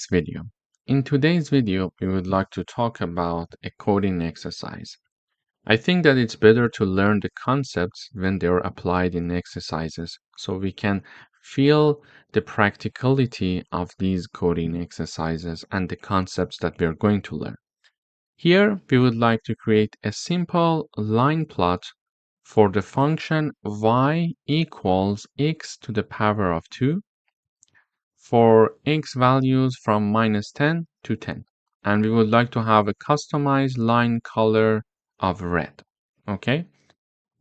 video. In today's video, we would like to talk about a coding exercise. I think that it's better to learn the concepts when they're applied in exercises so we can feel the practicality of these coding exercises and the concepts that we're going to learn. Here, we would like to create a simple line plot for the function y equals x to the power of 2 for x values from -10 to 10. And we would like to have a customized line color of red. Okay.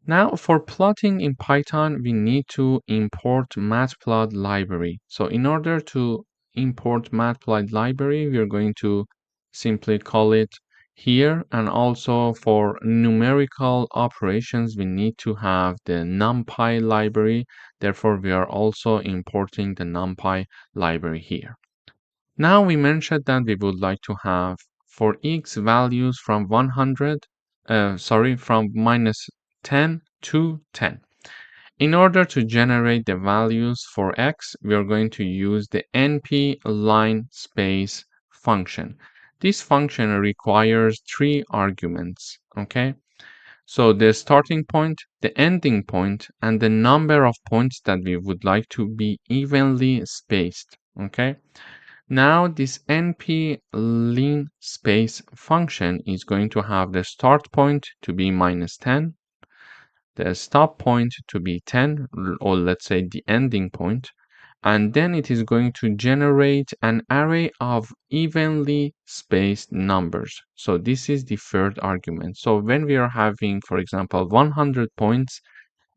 Now for plotting in Python, we need to import Matplotlib library. So in order to import Matplotlib library, we are going to simply call it here. And also for numerical operations, we need to have the NumPy library. Therefore, we are also importing the NumPy library here. Now we mentioned that we would like to have for x values from from -10 to 10. In order to generate the values for x, we are going to use the np line space function. This function requires 3 arguments, okay? So the starting point, the ending point, and the number of points that we would like to be evenly spaced, okay? Now this np line space function is going to have the start point to be -10, the stop point to be 10, or let's say the ending point, and then it is going to generate an array of evenly spaced numbers. So this is the third argument. So when we are having, for example, 100 points,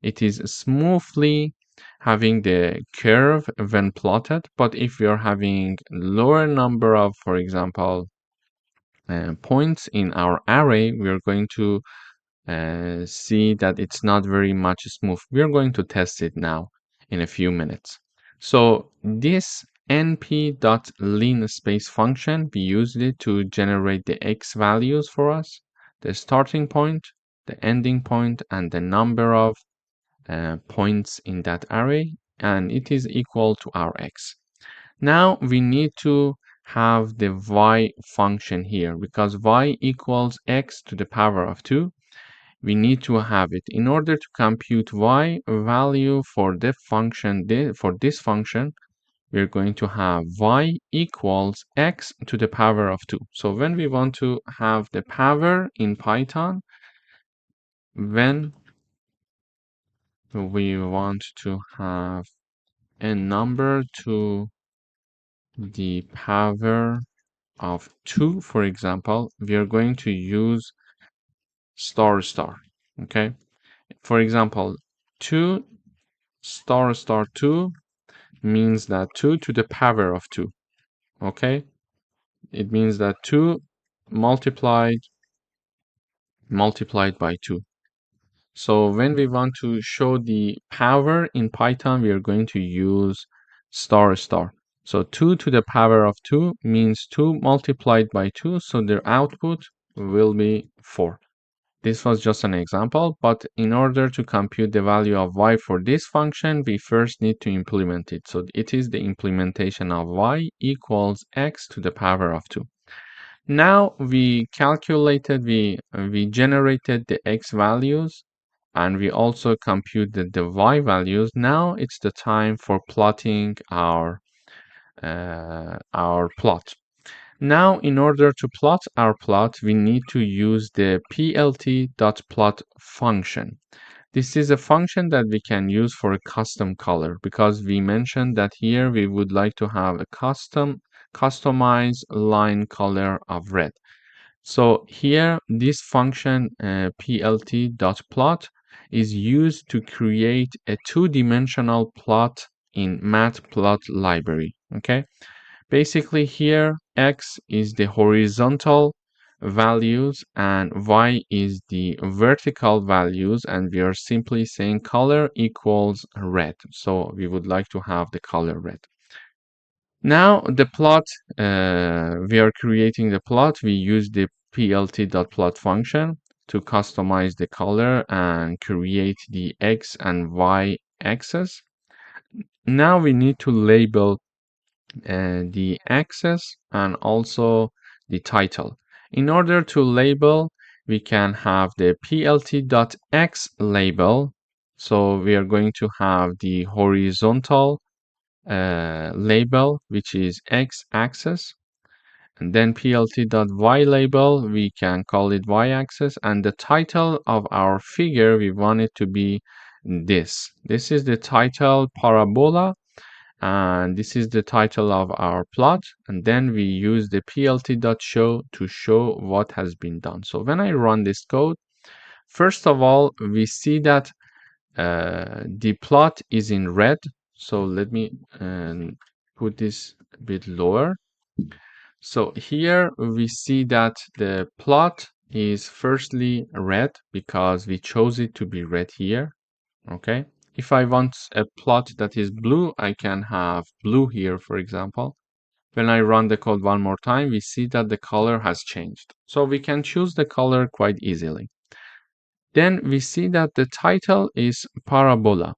it is smoothly having the curve when plotted, but if we are having lower number of, for example, points in our array, we are going to see that it's not very much smooth. We are going to test it now in a few minutes. So this np.line space function, we used it to generate the x values for us, the starting point, the ending point, and the number of points in that array, and it is equal to our x. Now we need to have the y function here because y equals x to the power of 2. We need to have it. In order to compute y value for the function, for this function, we're going to have y equals x to the power of 2. So when we want to have the power in Python, when we want to have a number to the power of 2, for example, we are going to use star star. Okay. For example, 2 star star 2 means that 2 to the power of 2. Okay. It means that 2 multiplied by 2. So when we want to show the power in Python, we are going to use star star. So 2 to the power of 2 means 2 multiplied by 2, so their output will be 4. This was just an example, but in order to compute the value of y for this function, we first need to implement it. So it is the implementation of y equals x to the power of 2. Now we calculated, we generated the x values, and we also computed the y values. Now it's the time for plotting our plot. Now, in order to plot our plot, we need to use the plt.plot function. This is a function that we can use for a custom color because we mentioned that here we would like to have a customized line color of red. So here, this function plt.plot is used to create a two-dimensional plot in Matplotlib library. Okay. Basically here, x is the horizontal values and y is the vertical values, and we are simply saying color equals red. So we would like to have the color red. Now the plot, we are creating the plot. We use the plt.plot function to customize the color and create the x and y axis. Now we need to label the axis and also the title. In order to label, we can have the plt.x label. So we are going to have the horizontal label, which is x-axis. And then plt.y label, we can call it y-axis. And the title of our figure, we want it to be this. This is the title parabola, and this is the title of our plot. And then we use the plt.show to show what has been done. So when I run this code, first of all, we see that the plot is in red. So let me put this a bit lower. So here we see that the plot is firstly red because we chose it to be red here. Okay. If I want a plot that is blue, I can have blue here, for example. When I run the code one more time, we see that the color has changed. So we can choose the color quite easily. Then we see that the title is parabola.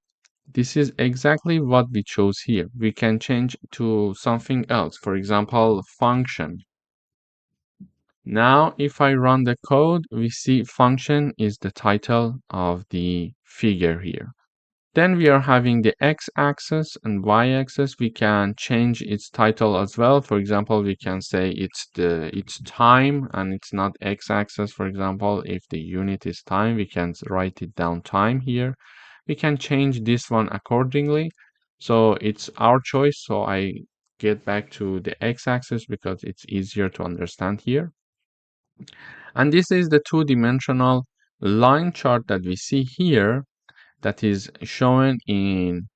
This is exactly what we chose here. We can change to something else, for example, function. Now, if I run the code, we see function is the title of the figure here. Then we are having the x-axis and y-axis. We can change its title as well. For example, we can say it's time and it's not x-axis. For example, if the unit is time, we can write it down time here. We can change this one accordingly. So it's our choice. So I get back to the x-axis because it's easier to understand here. And this is the two-dimensional line chart that we see here that is shown in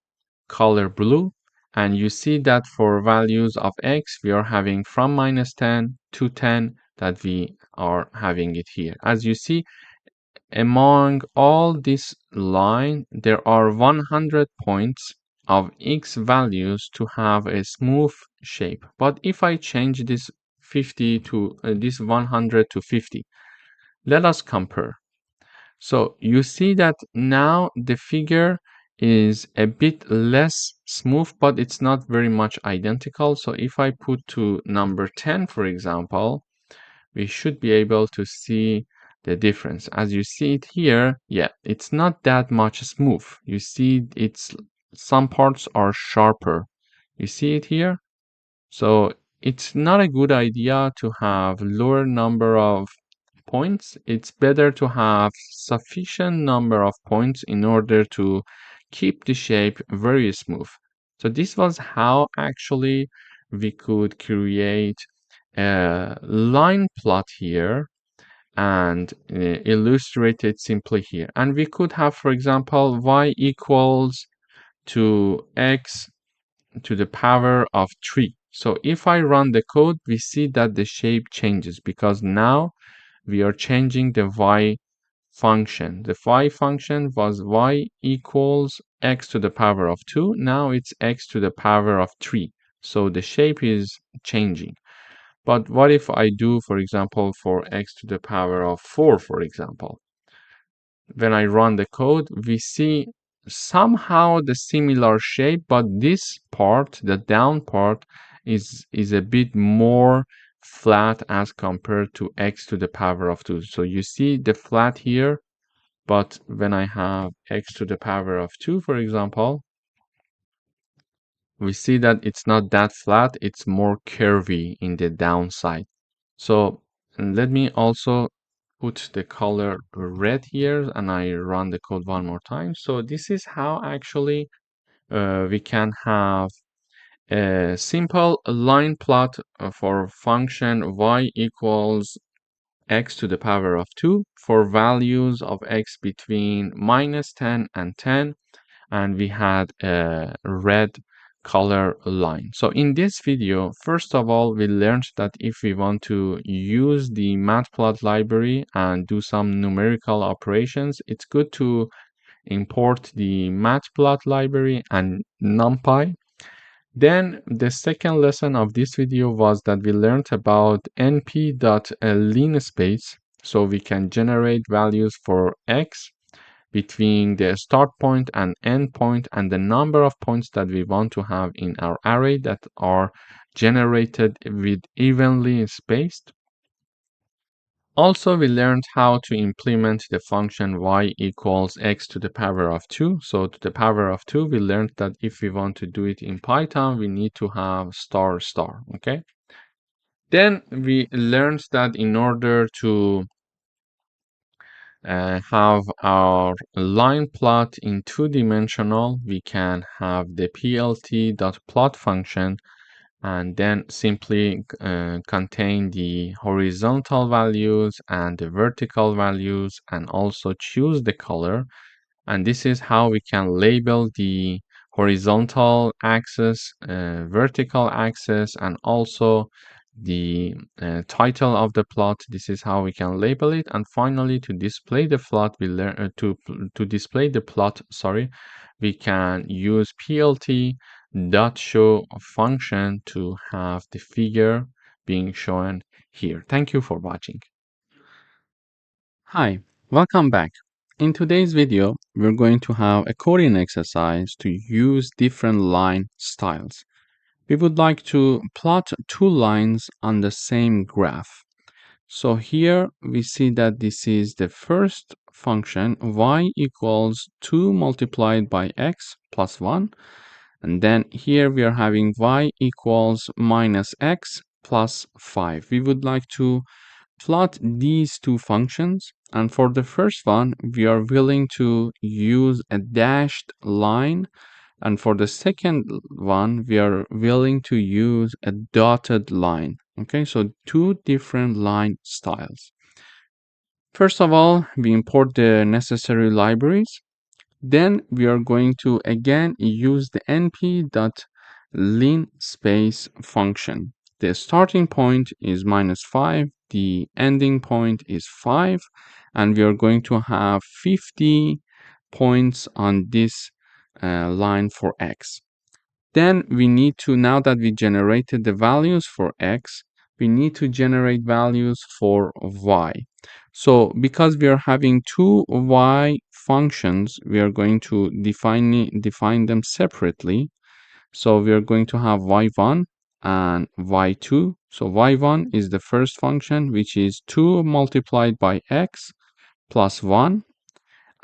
color blue. And you see that for values of x, we are having from -10 to 10 that we are having it here. As you see, among all this line, there are 100 points of x values to have a smooth shape. But if I change this 50 to this 100 to 50, let us compare. So you see that now the figure is a bit less smooth, but it's not very much identical. So if I put to number 10, for example, we should be able to see the difference. As you see it here, yeah, it's not that much smooth. You see it's some parts are sharper. You see it here? So it's not a good idea to have lower number of points. It's better to have sufficient number of points in order to keep the shape very smooth. So this was how actually we could create a line plot here and illustrate it simply here. And we could have, for example, y equals to x to the power of 3. So if I run the code, we see that the shape changes because now we are changing the y function. The y function was y equals x to the power of 2. Now it's x to the power of 3. So the shape is changing. But what if I do, for example, for x to the power of 4, for example? When I run the code, we see somehow the similar shape, but this part, the down part, is a bit more flat as compared to x to the power of 2. So you see the flat here, but when I have x to the power of 2, for example, we see that it's not that flat, it's more curvy in the downside. So let me also put the color red here and I run the code one more time. So this is how actually we can have a simple line plot for function y equals x to the power of 2 for values of x between -10 and 10, and we had a red color line. So in this video, first of all, we learned that if we want to use the Matplotlib library and do some numerical operations, it's good to import the Matplotlib library and NumPy. Then the second lesson of this video was that we learned about np.linspace, so we can generate values for x between the start point and end point and the number of points that we want to have in our array that are generated with evenly spaced. Also, we learned how to implement the function y equals x to the power of 2. So to the power of 2, we learned that if we want to do it in Python, we need to have star star, okay? Then we learned that in order to have our line plot in two-dimensional, we can have the plt.plot function and then simply contain the horizontal values and the vertical values and also choose the color. And this is how we can label the horizontal axis, vertical axis, and also the title of the plot. This is how we can label it. And finally, to display the plot, we learn to display the plot. Sorry, we can use plt dot show function to have the figure being shown here. Thank you for watching. Hi, welcome back. In today's video, we're going to have a coding exercise to use different line styles. We would like to plot two lines on the same graph. So here we see that this is the first function, y equals 2 multiplied by x plus 1. And then here we are having y equals minus x plus 5. We would like to plot these two functions. And for the first one, we are willing to use a dashed line. And for the second one, we are willing to use a dotted line. Okay, so two different line styles. First of all, we import the necessary libraries. Then we are going to again use the np.linspace function. The starting point is minus 5, the ending point is 5, and we are going to have 50 points on this line for x. Then we need to, now that we generated the values for x, we need to generate values for y. So because we are having two y functions, we are going to define them separately. So we are going to have y1 and y2. So y1 is the first function, which is 2 multiplied by x plus 1.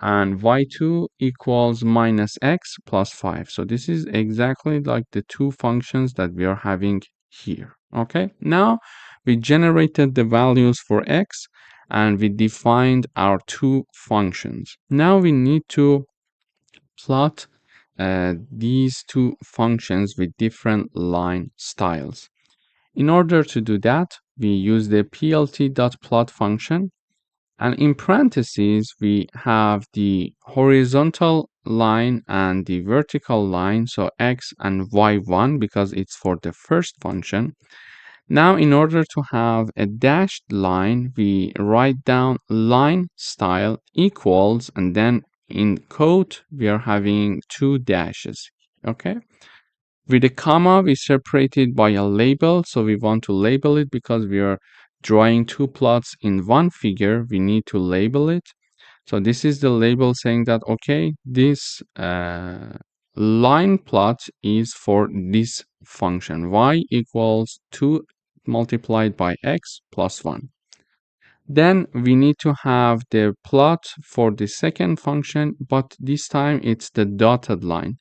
And y2 equals minus x plus 5. So this is exactly like the two functions that we are having here. Okay, now we generated the values for x and we defined our two functions. Now we need to plot these two functions with different line styles. In order to do that, we use the plt.plot function. And in parentheses, we have the horizontal line and the vertical line, so x and y1, because it's for the first function. Now, in order to have a dashed line, we write down line style equals, and then in quote, we are having two dashes, okay? With a comma, we separate it by a label. So we want to label it because we are drawing two plots in one figure. We need to label it. So this is the label saying that, okay, this line plot is for this function. Y equals 2 multiplied by x plus 1. Then we need to have the plot for the second function, but this time it's the dotted line.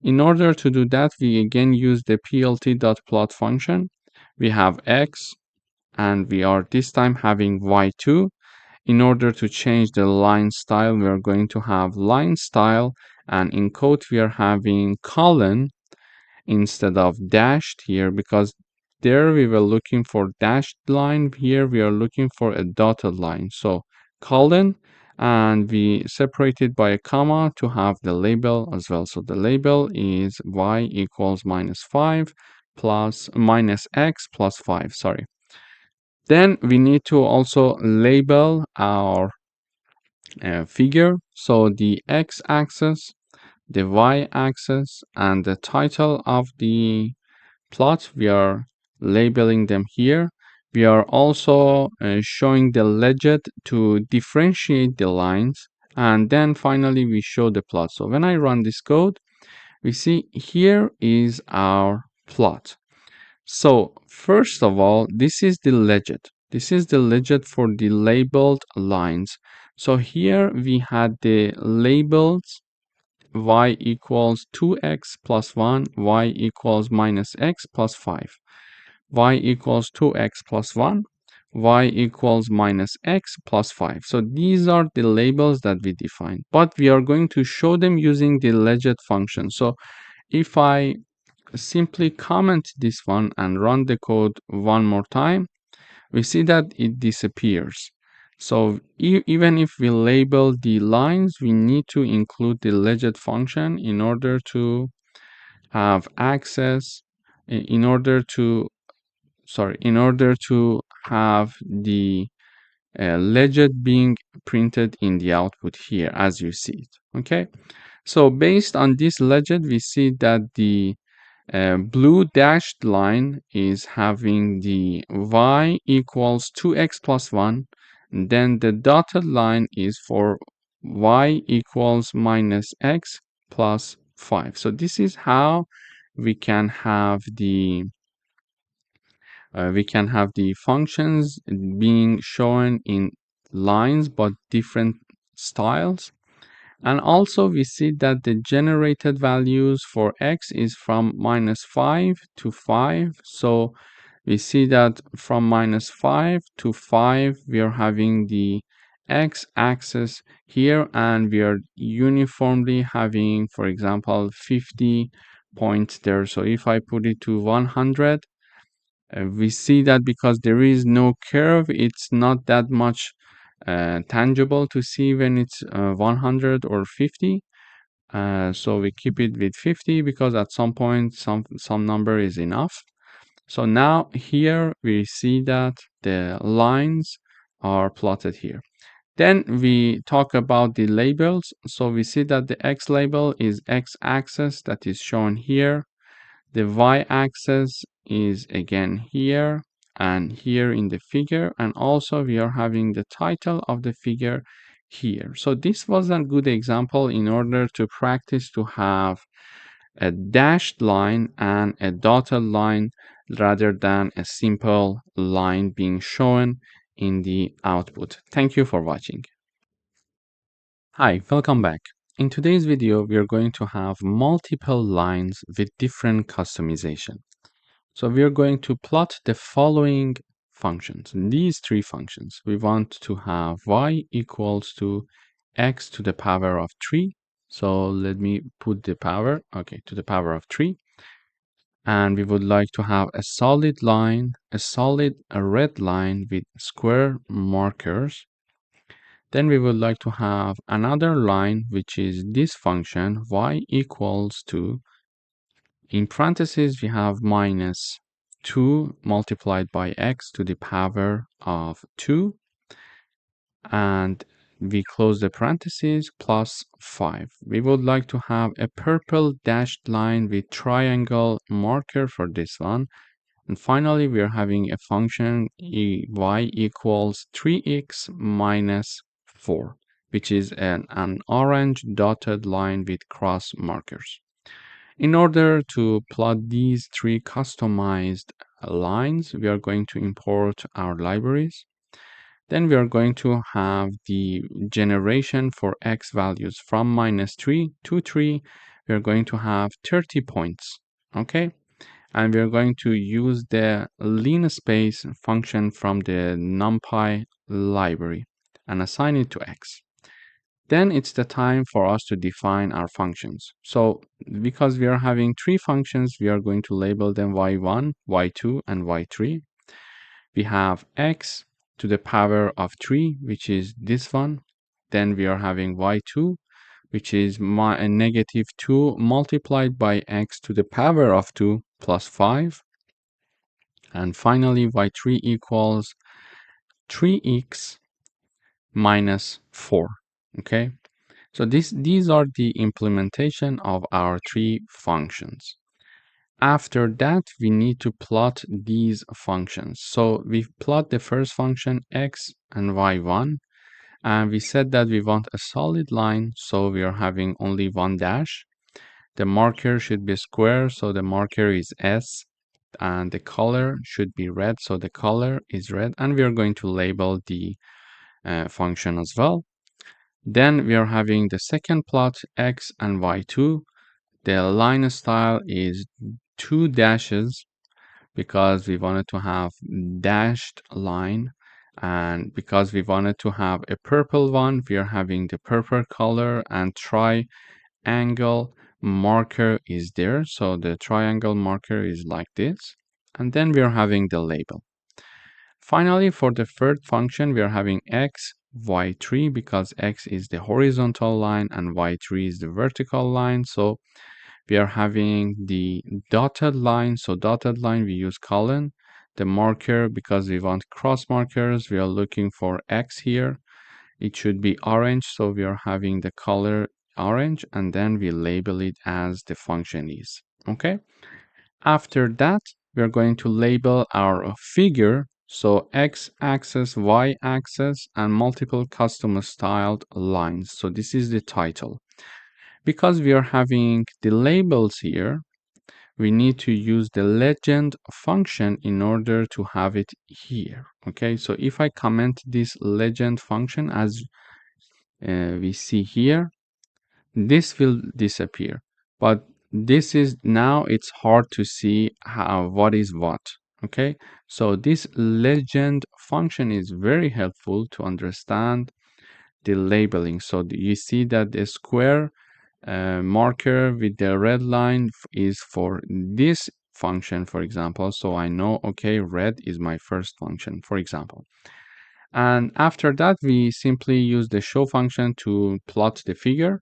In order to do that, we again use the plt.plot function. We have x, and we are this time having y2. In order to change the line style, we are going to have line style, and in quote, we are having colon instead of dashed here, because there we were looking for dashed line. Here we are looking for a dotted line. So colon, and we separate it by a comma to have the label as well. So the label is y equals minus 5 plus minus x plus 5, sorry. Then we need to also label our figure. So the x-axis, the y-axis, and the title of the plot, we are labeling them here. We are also showing the legend to differentiate the lines, And then finally we show the plot. So when I run this code, we see here is our plot. So first of all, this is the legend. This is the legend for the labeled lines. So here we had the labels y equals 2x plus 1, y equals minus x plus 5, y equals 2x plus 1, y equals minus x plus 5. So these are the labels that we defined, but we are going to show them using the legend function. So if I simply comment this one and run the code one more time, we see that it disappears. So even if we label the lines, we need to include the legend function in order to have access, in order to have the legend being printed in the output here as you see it. Okay, so based on this legend, we see that the blue dashed line is having the y equals 2x plus 1, and then the dotted line is for y equals minus x plus 5. So this is how we can have the functions being shown in lines but different styles. And also we see that the generated values for x is from minus 5 to 5. So we see that from minus 5 to 5, we are having the x-axis here, and we are uniformly having, for example, 50 points there. So if I put it to 100, we see that because there is no curve, it's not that much tangible to see when it's 100 or 50. So we keep it with 50 because at some point some number is enough. So now here we see that the lines are plotted here. Then we talk about the labels. So we see that the x label is x-axis, that is shown here. The y-axis is again here and here in the figure, and also we are having the title of the figure here. So this was a good example in order to practice to have a dashed line and a dotted line rather than a simple line being shown in the output. Thank you for watching. Hi, welcome back. In today's video, we are going to have multiple lines with different customization. So we are going to plot the following functions. These three functions. We want to have y equals to x to the power of 3. So let me put the power, okay, to the power of 3. And we would like to have a solid line, a red line with square markers. Then we would like to have another line, which is this function, y equals to, in parentheses, we have minus 2 multiplied by x to the power of 2. And we close the parentheses, plus 5. We would like to have a purple dashed line with triangle marker for this one. And finally, we are having a function y equals 3x minus 4, which is an orange dotted line with cross markers. In order to plot these three customized lines, we are going to import our libraries. Then we are going to have the generation for x values from minus 3 to 3. We are going to have 30 points. Okay. And we are going to use the linspace function from the NumPy library and assign it to x. Then it's the time for us to define our functions. So because we are having three functions, we are going to label them y1, y2, and y3. We have x to the power of 3, which is this one. Then we are having y2, which is negative 2 multiplied by x to the power of 2 plus 5. And finally, y3 equals 3x minus 4. Okay, so these are the implementation of our three functions. After that, we need to plot these functions. So we plot the first function x and y1, And we said that we want a solid line, so we are having only one dash. The marker should be square, so the marker is S, and the color should be red, so the color is red, and we are going to label the function as well. Then we are having the second plot, X and Y2. The line style is 2 dashes because we wanted to have dashed line, and because we wanted to have a purple one, we are having the purple color, and triangle marker is there, so the triangle marker is like this, and then we are having the label. Finally, for the third function, we are having x, y3, because x is the horizontal line and y3 is the vertical line. So we are having the dotted line. So dotted line, we use colon. The marker, because we want cross markers, we are looking for x here. It should be orange, so we are having the color orange, and then we label it as the function is. Okay. After that, we're going to label our figure. So x-axis, y-axis, and multiple custom styled lines. So this is the title. Because we are having the labels here, we need to use the legend function in order to have it here. Okay, so if I comment this legend function, as we see here, this will disappear. But this is now it's hard to see what is what. Okay, so this legend function is very helpful to understand the labeling. So you see that the square marker with the red line is for this function, for example. So I know, okay, red is my first function, for example. And after that, we simply use the show function to plot the figure.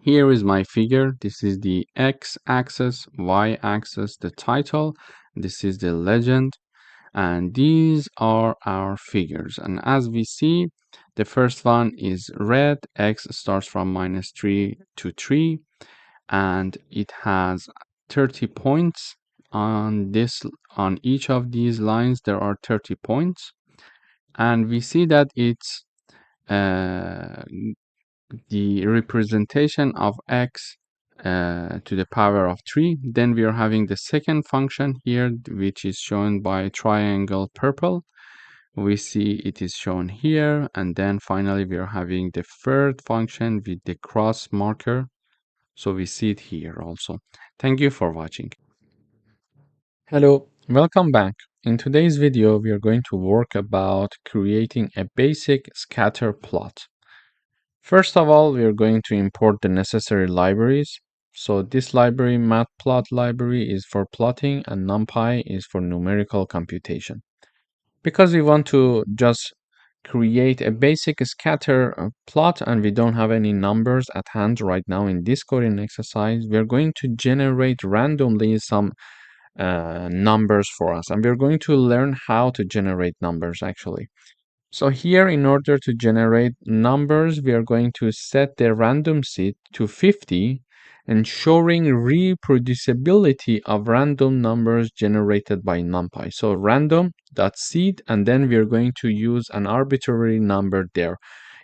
Here is my figure. This is the x-axis, y-axis, the title. This is the legend. And these are our figures. And as we see, the first one is red. X starts from -3 to 3. And it has 30 points on each of these lines. There are 30 points. And we see that it's the representation of x to the power of 3. Then we are having the second function here, which is shown by triangle purple. We see it is shown here. And then finally, we are having the third function with the cross marker. So we see it here also. Thank you for watching. Hello, welcome back. In today's video, we are going to work about creating a basic scatter plot. First of all, we are going to import the necessary libraries. So this library, Matplotlib library, is for plotting, and NumPy is for numerical computation. Because we want to just create a basic scatter plot and we don't have any numbers at hand right now in this coding exercise, we are going to generate randomly some numbers for us. And we're going to learn how to generate numbers actually. So here, in order to generate numbers, we are going to set the random seed to 50, ensuring reproducibility of random numbers generated by NumPy. So random.seed, and then we are going to use an arbitrary number there.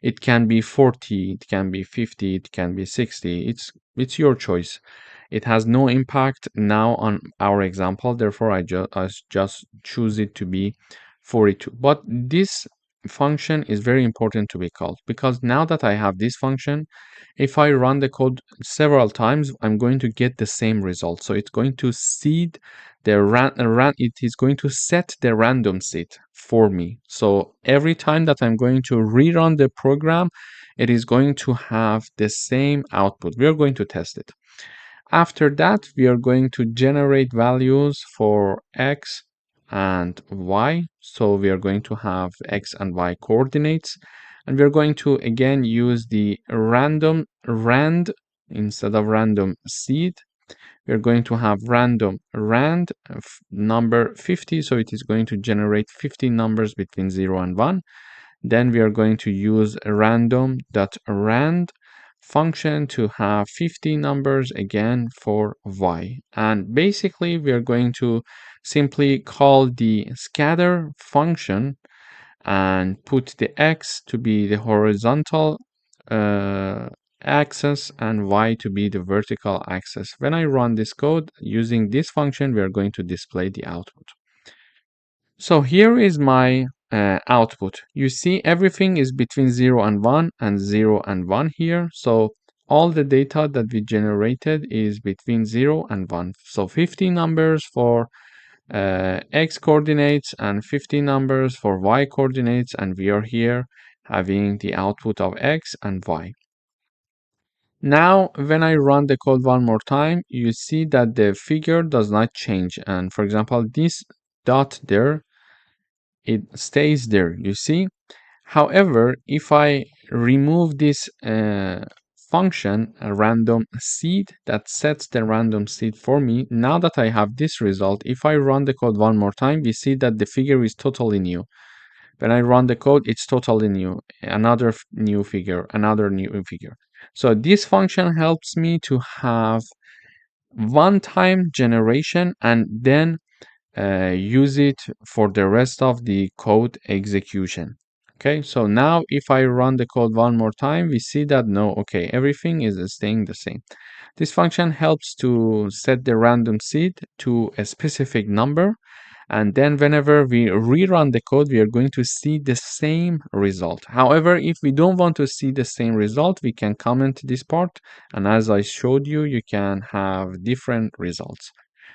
It can be 40, it can be 50, it can be 60. It's your choice. It has no impact now on our example, therefore I just choose it to be 42. But this function is very important to be called, because now that I have this function, if I run the code several times, I'm going to get the same result. So it's going to seed the it is going to set the random seed for me. So every time that I'm going to rerun the program, it is going to have the same output. We are going to test it. After that, we are going to generate values for x and y. So we are going to have x and y coordinates. And we're going to again use the rand instead of random seed. We're going to have random rand number 50. So it is going to generate 50 numbers between 0 and 1. Then we are going to use random.rand function to have 50 numbers again for y. And basically, we are going to simply call the scatter function and put the x to be the horizontal axis and y to be the vertical axis. When I run this code using this function, we are going to display the output. So here is my output. You see everything is between 0 and 1 and 0 and 1 here. So all the data that we generated is between 0 and 1. So 50 numbers for x coordinates and 50 numbers for y coordinates, and we are here having the output of x and y. Now, when I run the code one more time, you see that the figure does not change. And for example, this dot there, it stays there, you see? However, if I remove this function, a random seed that sets the random seed for me, now that I have this result, if I run the code one more time, we see that the figure is totally new. When I run the code, it's totally new. Another new figure, another new figure. So this function helps me to have one-time generation and then use it for the rest of the code execution. Okay, so now if I run the code one more time, we see that no, okay, everything is staying the same. This function helps to set the random seed to a specific number, and then whenever we rerun the code, we are going to see the same result. However, if we don't want to see the same result, we can comment this part, and as I showed you, you can have different results.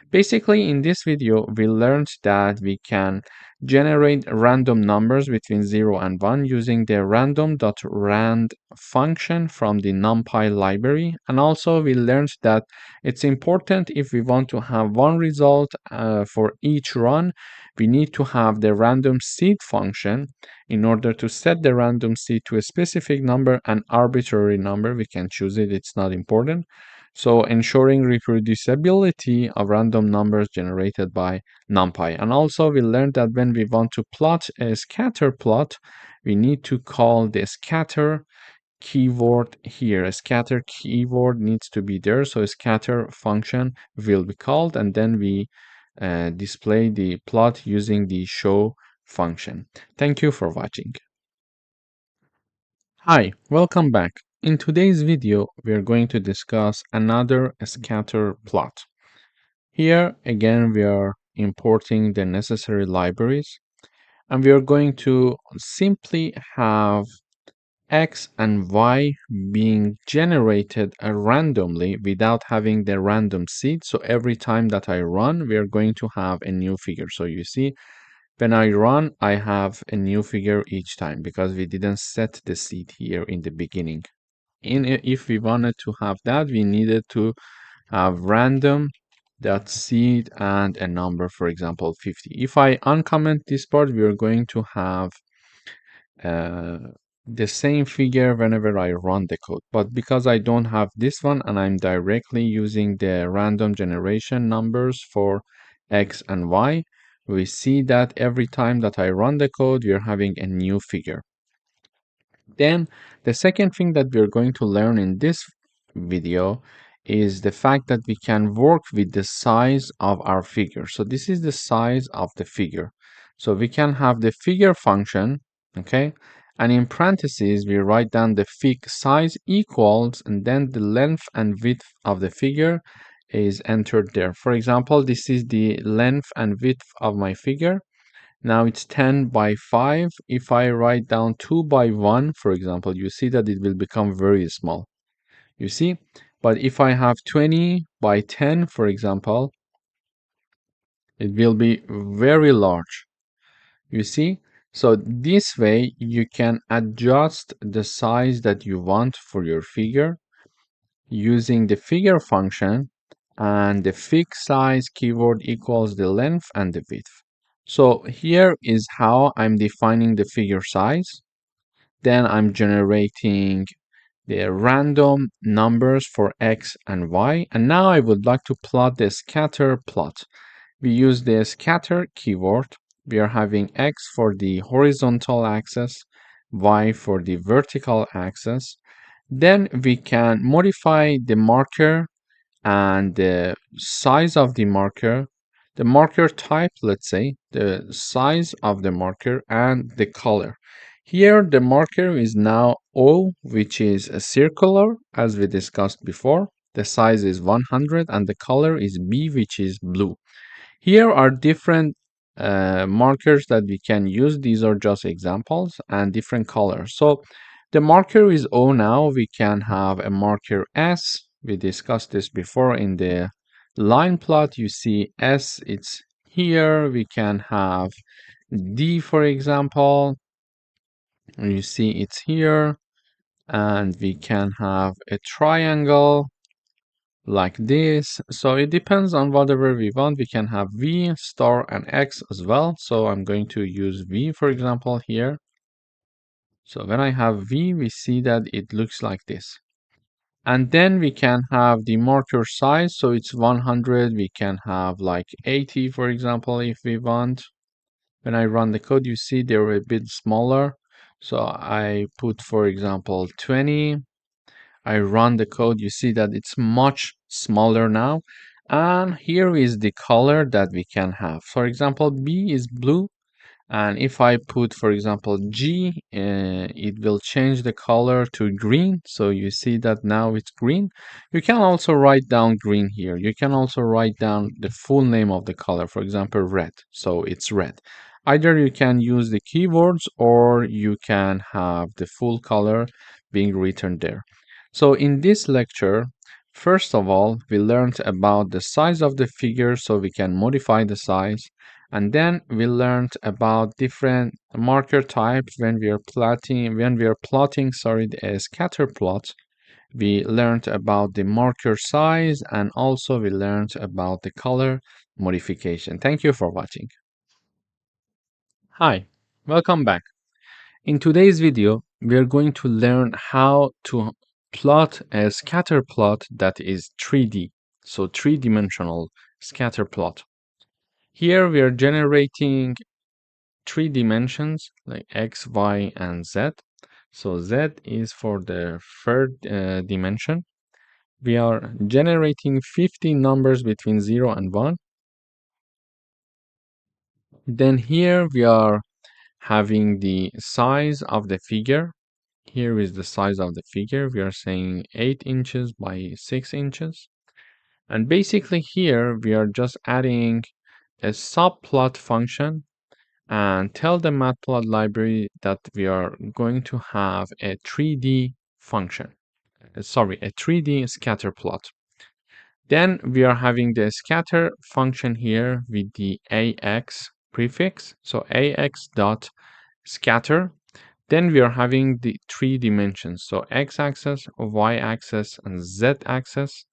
Basically, in this video, we learned that we can generate random numbers between 0 and 1 using the random.rand function from the NumPy library. And also, we learned that it's important if we want to have one result for each run, we need to have the random seed function in order to set the random seed to a specific number, an arbitrary number. We can choose it, it's not important. So ensuring reproducibility of random numbers generated by NumPy. And also we learned that when we want to plot a scatter plot, we need to call the scatter keyword here. A scatter keyword needs to be there. So a scatter function will be called, and then we display the plot using the show function. Thank you for watching. Hi, welcome back. In today's video, we are going to discuss another scatter plot. Here, again, we are importing the necessary libraries, and we are going to simply have x and y being generated randomly without having the random seed. So every time that I run, we are going to have a new figure. So you see, when I run, I have a new figure each time because we didn't set the seed here in the beginning. If we wanted to have that, we needed to have random dot seed and a number, for example, 50. If I uncomment this part, we are going to have the same figure whenever I run the code. But because I don't have this one and I'm directly using the random generation numbers for x and y, we see that every time that I run the code, we are having a new figure. Then the second thing that we're going to learn in this video is the fact that we can work with the size of our figure. So this is the size of the figure. So we can have the figure function, okay? And in parentheses, we write down the fig size equals, and then the length and width of the figure is entered there. For example, this is the length and width of my figure. Now it's 10 by 5. If I write down 2 by 1, for example, you see that it will become very small. You see? But if I have 20 by 10, for example, it will be very large. You see? So this way you can adjust the size that you want for your figure using the figure function, and the fig size keyword equals the length and the width. So here is how I'm defining the figure size. Then I'm generating the random numbers for x and y. And now I would like to plot the scatter plot. We use the scatter keyword. We are having x for the horizontal axis, y for the vertical axis. Then we can modify the marker and the size of the marker the marker type, let's say, the size of the marker, and the color. Here, the marker is now O, which is a circular, as we discussed before. The size is 100, and the color is B, which is blue. Here are different markers that we can use. These are just examples and different colors. So the marker is O now. We can have a marker S. We discussed this before in the line plot. You see S, it's here. We can have D, for example. You see it's here. And we can have a triangle like this. So it depends on whatever we want. We can have V, star, and X as well. So I'm going to use V, for example, here. So when I have V, we see that it looks like this. And then we can have the marker size. So it's 100. We can have like 80, for example, if we want. When I run the code, you see they're a bit smaller. So I put, for example, 20. I run the code, you see that it's much smaller now. And here is the color that we can have. For example, B is blue. And if I put, for example, G, it will change the color to green. So you see that now it's green. You can also write down green here. You can also write down the full name of the color, for example, red. So it's red. Either you can use the keywords or you can have the full color being written there. So in this lecture, first of all, we learned about the size of the figure so we can modify the size. And then we learned about different marker types when we are plotting, a scatter plot. We learned about the marker size, and also we learned about the color modification. Thank you for watching. Hi, welcome back. In today's video, we are going to learn how to plot a scatter plot that is 3D, so three-dimensional scatter plot. Here we are generating 3 dimensions like X, Y, and Z. So Z is for the third dimension. We are generating 50 numbers between 0 and 1. Then here we are having the size of the figure. Here is the size of the figure. We are saying 8 inches by 6 inches. And basically here we are just adding a subplot function and tell the Matplotlib library that we are going to have a 3D function. A 3D scatter plot. Then we are having the scatter function here with the AX prefix. So AX dot scatter. Then we are having the 3 dimensions. So x-axis, y-axis, and z-axis,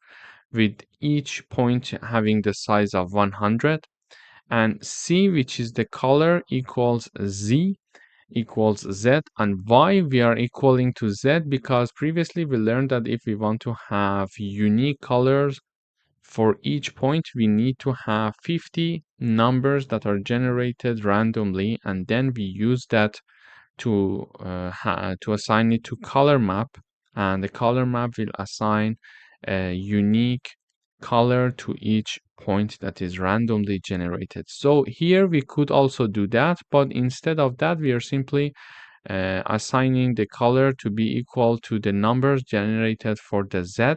with each point having the size of 100. And C, which is the color, equals Z equals Z, and Y we are equaling to Z because previously we learned that if we want to have unique colors for each point, we need to have 50 numbers that are generated randomly, and then we use that to assign it to color map, and the color map will assign a unique color to each point that is randomly generated. So here we could also do that, but instead of that, we are simply assigning the color to be equal to the numbers generated for the Z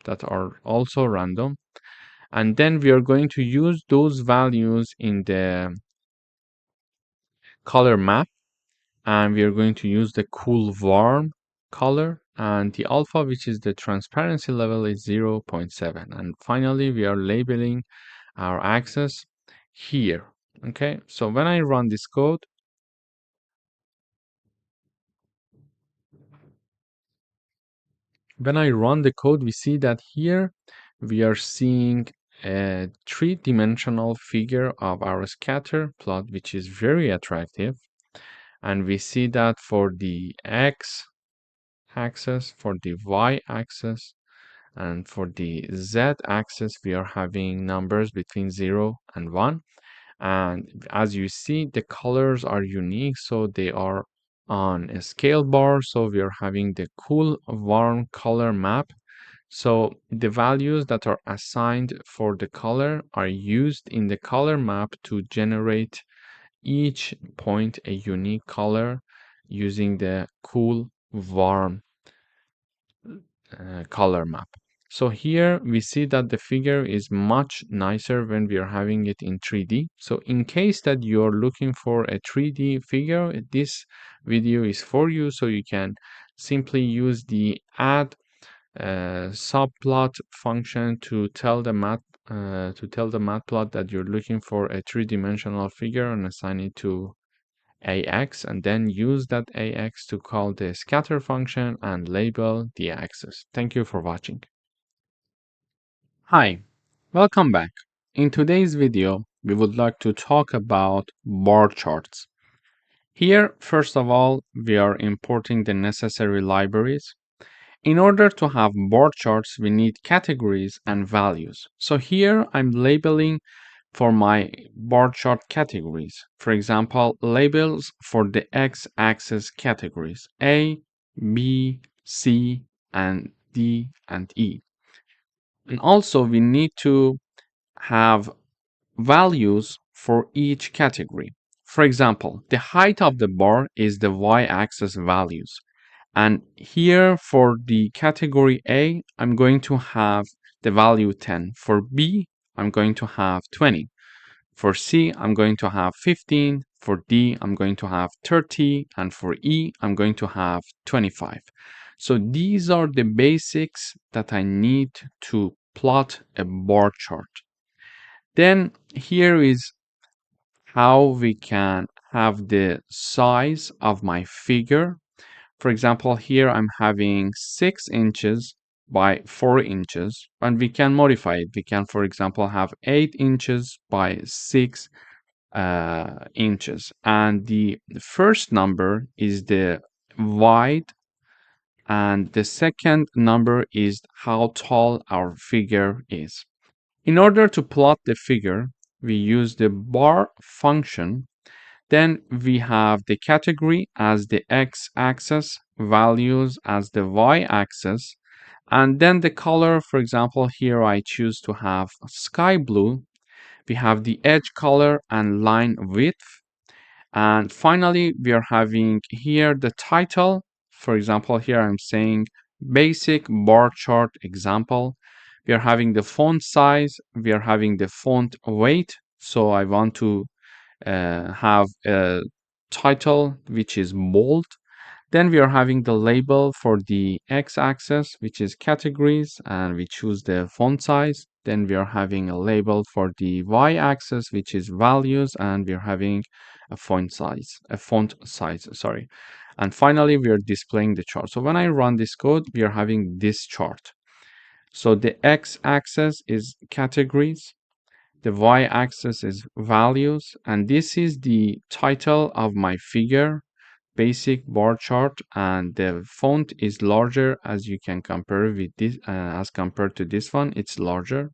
that are also random. And then we are going to use those values in the color map, and we are going to use the cool warm color, and the alpha, which is the transparency level, is 0.7. And finally we are labeling our axis here. Okay, so when I run this code, we see that here we are seeing a 3-dimensional figure of our scatter plot, which is very attractive. And we see that for the X axis, for the Y axis, and for the Z axis, we are having numbers between 0 and 1. And as you see, the colors are unique, so they are on a scale bar. So we are having the cool warm color map So the values that are assigned for the color are used in the color map to generate each point a unique color using the cool warm color map. So here we see that the figure is much nicer when we are having it in 3D. So in case that you're looking for a 3D figure, this video is for you. So you can simply use the add subplot function to tell the matplot that you're looking for a three-dimensional figure and assign it to ax, and then use that ax to call the scatter function and label the axis. Thank you for watching. Hi, welcome back. In today's video, we would like to talk about bar charts. Here, first of all, we are importing the necessary libraries. In order to have bar charts, we need categories and values. So here I'm labeling for my bar chart categories. For example, labels for the x-axis categories A, B, C, and D, and E. And also we need to have values for each category. For example, the height of the bar is the y-axis values. And here for the category A, I'm going to have the value 10. For B, I'm going to have 20. For C, I'm going to have 15. For D, I'm going to have 30. And for E, I'm going to have 25. So these are the basics that I need to plot a bar chart. Then here is how we can have the size of my figure. For example, here I'm having 6 inches by 4 inches, and we can modify it. We can, for example, have 8 inches by 6 inches. And the first number is the wide, and the second number is how tall our figure is. In order to plot the figure, we use the bar function. Then we have the category as the x-axis, values as the y-axis, and then the color. For example, here I choose to have sky blue. We have the edge color and line width. And finally, we are having here the title. For example, here I'm saying basic bar chart example. We are having the font size. We are having the font weight. So I want to have a title which is bold. Then we are having the label for the x-axis, which is categories, and we choose the font size. Then we are having a label for the y-axis, which is values, and we are having a font size, sorry. And finally, we are displaying the chart. So when I run this code, we are having this chart. So the x-axis is categories, the y-axis is values, and this is the title of my figure, basic bar chart, and the font is larger as you can compare with this as compared to this one. It's larger,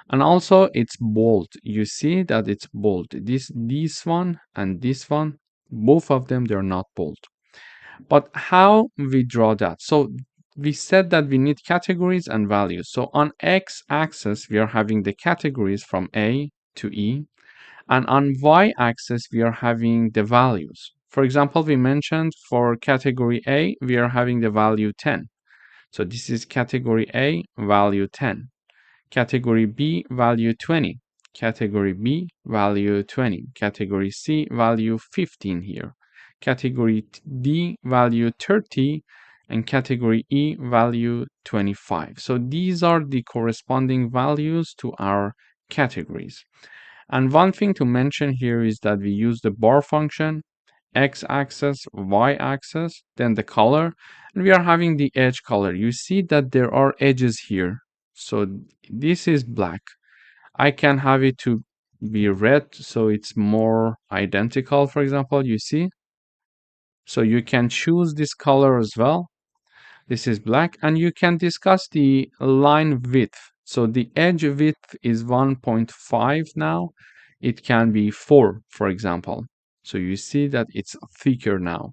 and also it's bold. You see that it's bold. This one and this one, both of them, they're not bold. But how we draw that? So we said that we need categories and values. So on x-axis, we are having the categories from A to E. And on y-axis, we are having the values. For example, we mentioned for category A, we are having the value 10. So this is category A, value 10. Category B, value 20. Category B, value 20. Category C, value 15 here. Category D, value 30. And category E, value 25. So these are the corresponding values to our categories. And one thing to mention here is that we use the bar function, x-axis, y-axis, then the color, and we are having the edge color. You see that there are edges here. So this is black. I can have it to be red, so it's more identical, for example, you see. So you can choose this color as well. This is black, and you can discuss the line width. So the edge width is 1.5 now. It can be 4, for example. So you see that it's thicker now.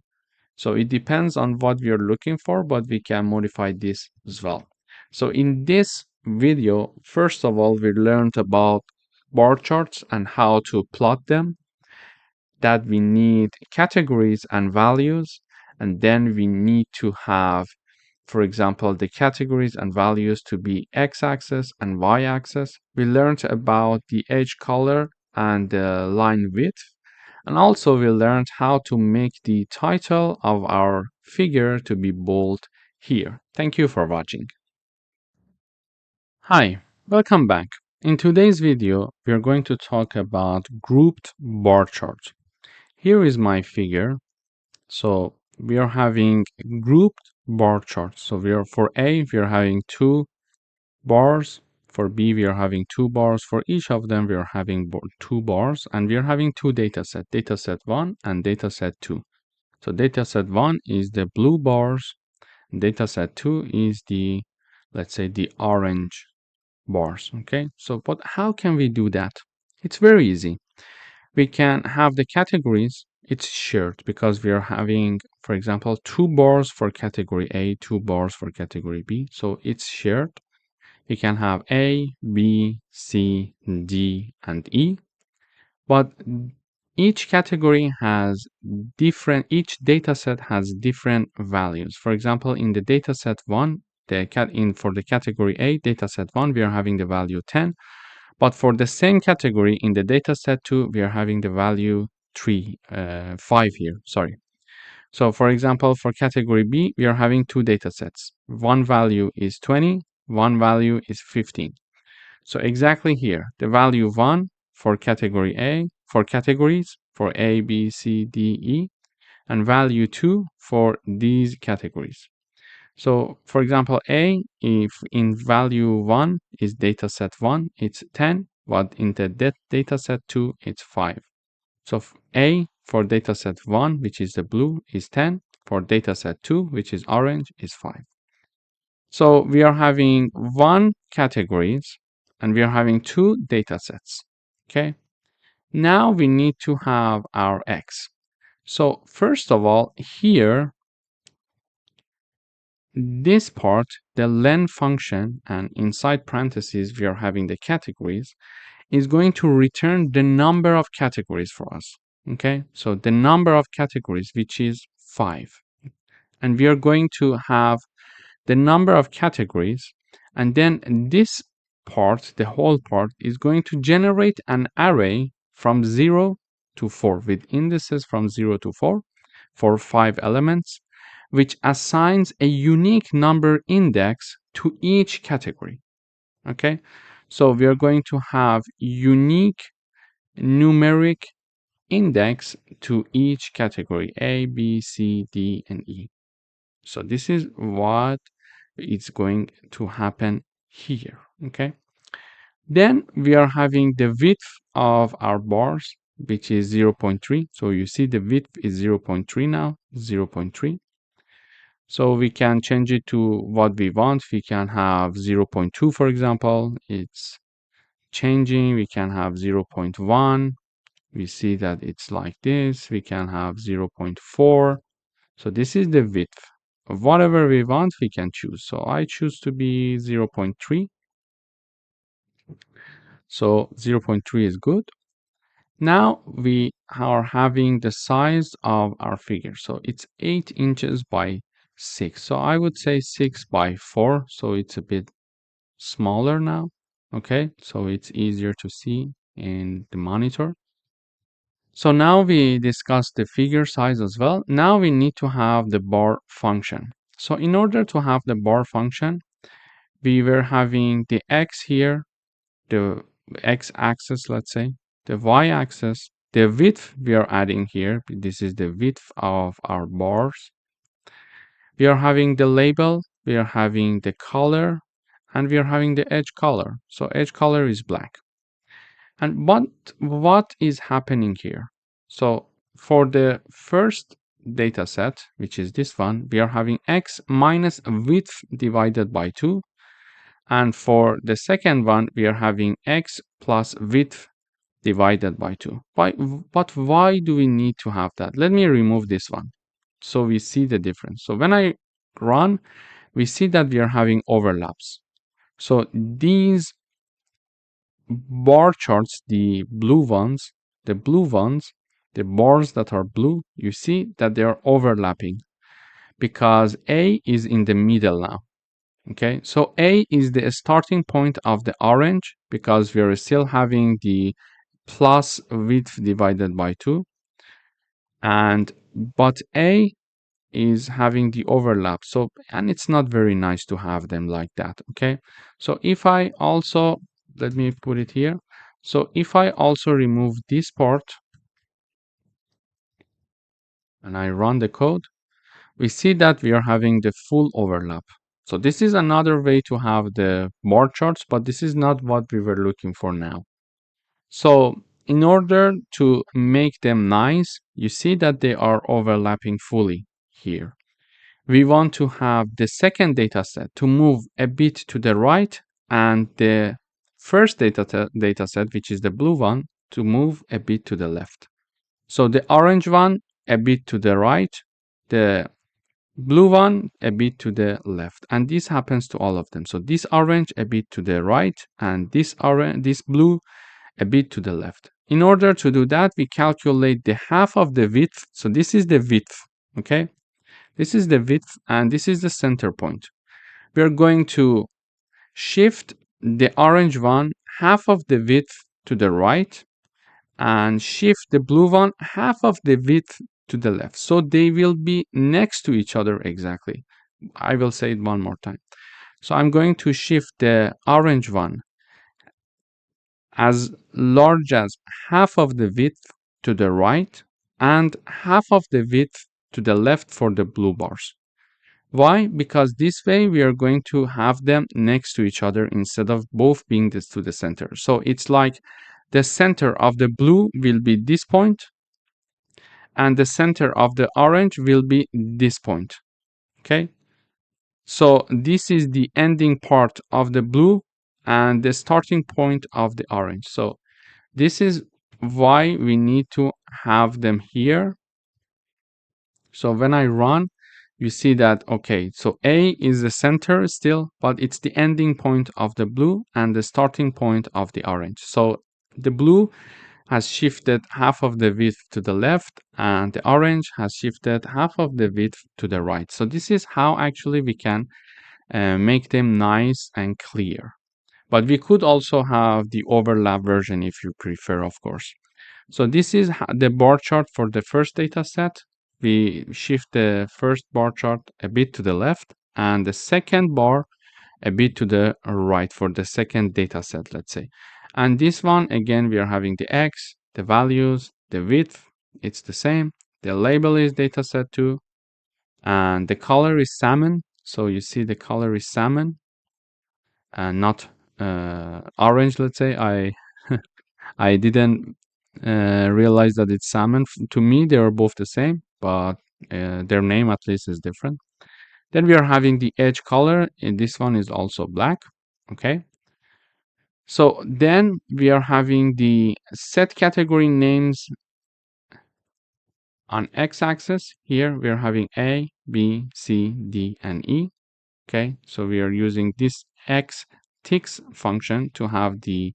So it depends on what we are looking for, but we can modify this as well. So in this video, first of all, we learned about bar charts and how to plot them, that we need categories and values, and then we need to have, for example, the categories and values to be x-axis and y-axis. We learned about the edge color and the line width, and also we learned how to make the title of our figure to be bold here. Thank you for watching. Hi, welcome back. In today's video, we are going to talk about grouped bar charts. Here is my figure. So we are having grouped bar charts. So for A, we are having 2 bars. For B, we are having 2 bars. For each of them, we are having 2 bars. And we are having 2 datasets, dataset 1 and dataset 2. So dataset 1 is the blue bars. Dataset 2 is the, let's say, the orange bars. Okay, so but how can we do that? It's very easy. We can have the categories. It's shared because we are having, for example, 2 bars for category A, 2 bars for category B. So it's shared. We can have A, B, C, D, and E. But each category has different, each dataset has different values. For example, in the dataset 1, for the category A, dataset 1, we are having the value 10. But for the same category in the dataset 2, we are having the value 5 here, sorry. So for example, for category B, we are having 2 datasets. One value is 20, one value is 15. So exactly here, the value 1 for category A, for categories, for A, B, C, D, E, and value 2 for these categories. So for example, A, if in value 1 is dataset 1, it's 10, but in the dataset 2, it's 5. So A for dataset 1, which is the blue, is 10. For dataset 2, which is orange, is 5. So we are having 1 categories and we are having 2 datasets. Okay. Now we need to have our X. So first of all, here, this part, the len function, and inside parentheses, we are having the categories, is going to return the number of categories for us. Okay, so the number of categories, which is 5. And we are going to have the number of categories, and then this part, the whole part, is going to generate an array from 0 to 4 with indices from 0 to 4 for 5 elements, which assigns a unique number index to each category. Okay, so we are going to have unique numeric index to each category A, B, C, D, and E. So this is what is going to happen here. Okay, then we are having the width of our bars, which is 0.3. So you see the width is 0.3 now, 0.3. So we can change it to what we want. We can have 0.2, for example. It's changing. We can have 0.1. We see that it's like this. We can have 0.4. So this is the width. Whatever we want, we can choose. So I choose to be 0.3. So 0.3 is good. Now we are having the size of our figure. So it's 8 inches by 6. So I would say 6 by 4. So it's a bit smaller now. Okay, so it's easier to see in the monitor. So now we discussed the figure size as well. Now we need to have the bar function. So in order to have the bar function, we were having the x here, the x-axis, let's say, the y-axis, the width we are adding here. This is the width of our bars. We are having the label, we are having the color, and we are having the edge color. So edge color is black. And what is happening here? So for the first data set, which is this one, we are having x minus width divided by 2. And for the second one, we are having x plus width divided by 2. But why do we need to have that? Let me remove this one so we see the difference. So when I run, we see that we are having overlaps. So these bar charts, the blue ones, the bars that are blue, you see that they are overlapping because A is in the middle now. Okay, so A is the starting point of the orange because we are still having the plus width divided by 2, and but A is having the overlap, so and it's not very nice to have them like that. Okay, so if I also, let me put it here, so if I also remove this part and I run the code, we see that we are having the full overlap. So this is another way to have the bar charts, but this is not what we were looking for now. So in order to make them nice, you see that they are overlapping fully here. We want to have the second data set to move a bit to the right and the first data set, which is the blue one, to move a bit to the left. So the orange one a bit to the right, the blue one a bit to the left, and this happens to all of them. So this orange a bit to the right and this blue a bit to the left. In order to do that, we calculate the half of the width. So this is the width, okay? This is the width and this is the center point. We are going to shift the orange one half of the width to the right and shift the blue one half of the width to the left. So they will be next to each other exactly. I will say it one more time. So I'm going to shift the orange one as large as half of the width to the right and half of the width to the left for the blue bars. Why? Because this way we are going to have them next to each other instead of both being this to the center. So it's like the center of the blue will be this point and the center of the orange will be this point. Okay? So this is the ending part of the blue and the starting point of the orange. So this is why we need to have them here. So when I run, you see that, okay, so A is the center still, but it's the ending point of the blue and the starting point of the orange. So the blue has shifted half of the width to the left and the orange has shifted half of the width to the right. So this is how actually we can make them nice and clear. But we could also have the overlap version if you prefer, of course. So this is the bar chart for the first data set. We shift the first bar chart a bit to the left and the second bar a bit to the right for the second data set, let's say. And this one, again, we are having the X, the values, the width, it's the same. The label is data set 2 and the color is salmon. So you see the color is salmon and not orange, let's say. I didn't realize that it's salmon. To me, they are both the same, but their name at least is different. Then we are having the edge color, and this one is also black. Okay. So then we are having the set category names on x-axis. Here we are having A, B, C, D, and E. Okay. So we are using this x ticks function to have the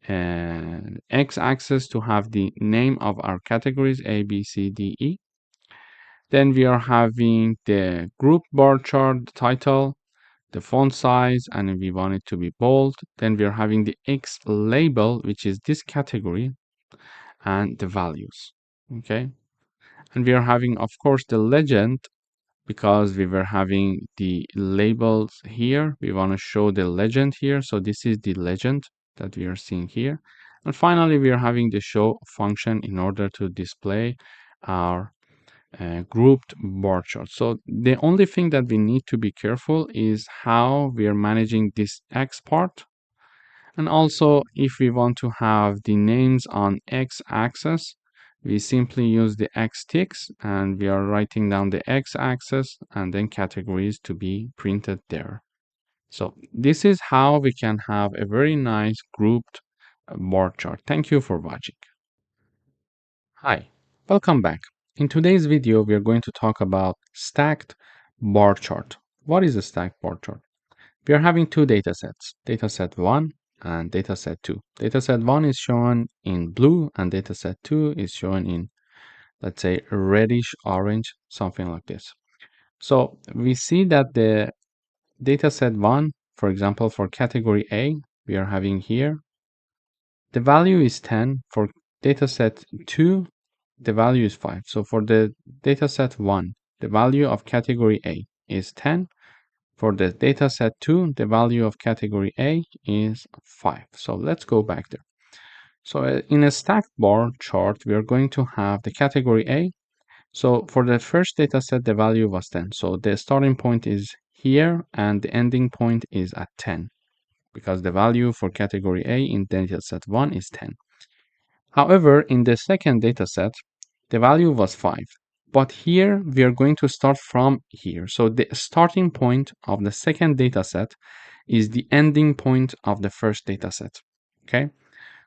x-axis to have the name of our categories A, B, C, D, E. Then we are having the group bar chart title, the font size, and we want it to be bold. Then we are having the X label, which is this category, and the values. Okay. And we are having, of course, the legend because we were having the labels here. We want to show the legend here. So this is the legend that we are seeing here. And finally, we are having the show function in order to display our grouped bar chart. So the only thing that we need to be careful is how we are managing this X part. And also, if we want to have the names on X axis, we simply use the X ticks and we are writing down the X axis and then categories to be printed there. So this is how we can have a very nice grouped bar chart. Thank you for watching. Hi, welcome back. In today's video, we are going to talk about stacked bar chart. What is a stacked bar chart? We are having two data sets, dataset 1 and dataset 2. Dataset 1 is shown in blue and dataset 2 is shown in, let's say, reddish orange, something like this. So we see that the dataset 1, for example, for category A, we are having here, the value is 10. For dataset 2, the value is 5. So for the dataset 1, the value of category A is 10. For the dataset 2, the value of category A is 5. So let's go back there. So in a stacked bar chart, we are going to have the category A. So for the first dataset, the value was 10. So the starting point is here and the ending point is at 10 because the value for category A in dataset 1 is 10. However, in the second dataset, the value was 5. But here we are going to start from here. So the starting point of the second dataset is the ending point of the first dataset. Okay,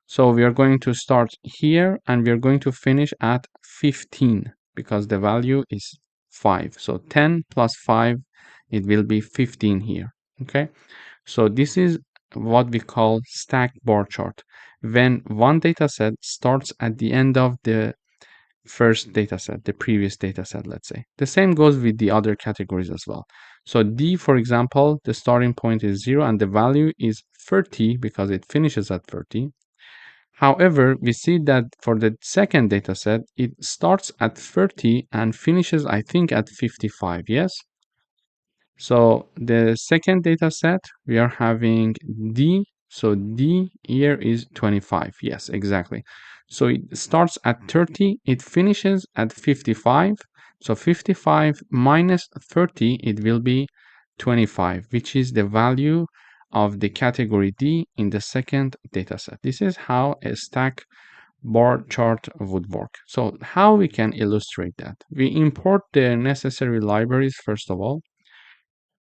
so we are going to start here and we are going to finish at 15 because the value is 5. So 10 plus 5, it will be 15 here. Okay, so this is what we call stacked bar chart. When one dataset starts at the end of the first dataset, the previous dataset, let's say. The same goes with the other categories as well. So D, for example, the starting point is 0 and the value is 30 because it finishes at 30. However, we see that for the second dataset, it starts at 30 and finishes, I think, at 55, yes? So the second data set, we are having D. So D here is 25. Yes, exactly. So it starts at 30, it finishes at 55. So 55 minus 30, it will be 25, which is the value of the category D in the second data set. This is how a stack bar chart would work. So how we can illustrate that? We import the necessary libraries first of all.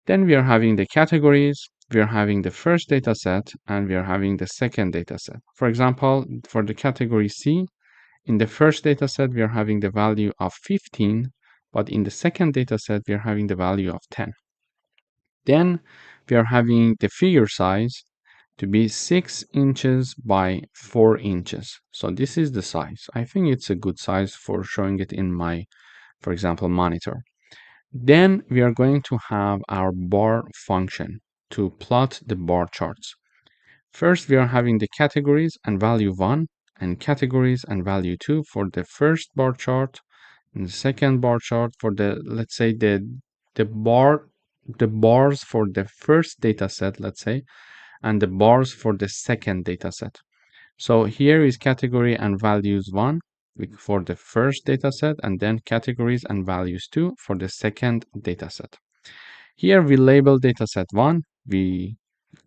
Then we are having the categories, we are having the first data set, and we are having the second data set. For example, for the category C, in the first data set, we are having the value of 15, but in the second data set, we are having the value of 10. Then we are having the figure size to be 6 inches by 4 inches. So this is the size. I think it's a good size for showing it in my, for example, monitor. Then we are going to have our bar function to plot the bar charts. First, we are having the categories and value 1 and categories and value 2 for the first bar chart and the second bar chart for the, let's say, the bars for the first data set, let's say, and the bars for the second data set. So here is category and values 1 for the first dataset, and then categories and values 2 for the second dataset. Here we label dataset 1, we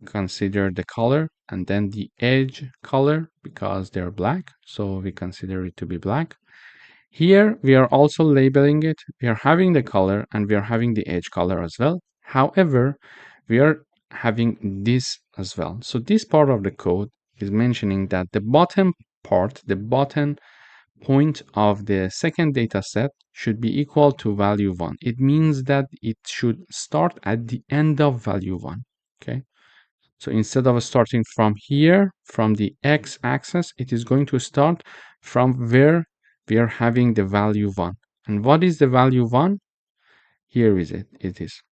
consider the color and then the edge color because they're black, so we consider it to be black. Here we are also labeling it, we are having the color and we are having the edge color as well. However, we are having this as well. So this part of the code is mentioning that the bottom part, the bottom point of the second data set should be equal to value 1. It means that it should start at the end of value 1. Okay. So instead of starting from here, from the x-axis, it is going to start from where we are having the value 1. And what is the value 1? Here is it. It is.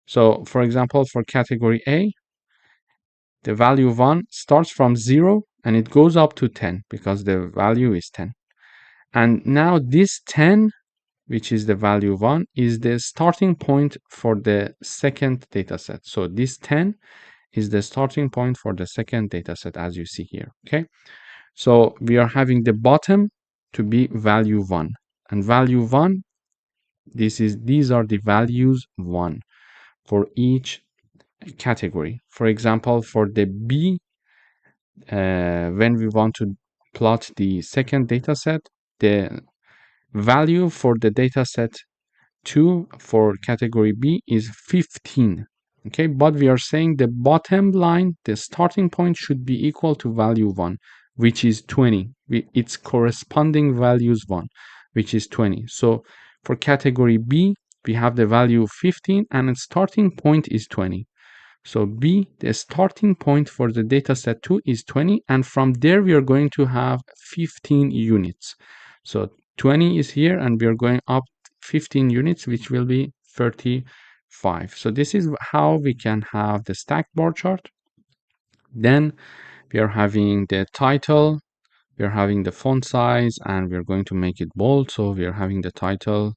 So for example, for category A, the value 1 starts from 0 and it goes up to 10 because the value is 10. And now this 10, which is the value 1, is the starting point for the second dataset. So this 10 is the starting point for the second dataset, as you see here. Okay. So we are having the bottom to be value 1. And value 1, these are the values 1 for each category. For example, for the B, when we want to plot the second dataset, the value for the dataset 2 for category B is 15. Okay, but we are saying the bottom line, the starting point should be equal to value 1, which is 20. Its corresponding values 1, which is 20. So for category B, we have the value 15 and its starting point is 20. So B, the starting point for the data set 2 is 20, and from there we are going to have 15 units. So 20 is here, and we are going up 15 units, which will be 35. So this is how we can have the stacked bar chart. Then we are having the title, we are having the font size, and we are going to make it bold. So we are having the title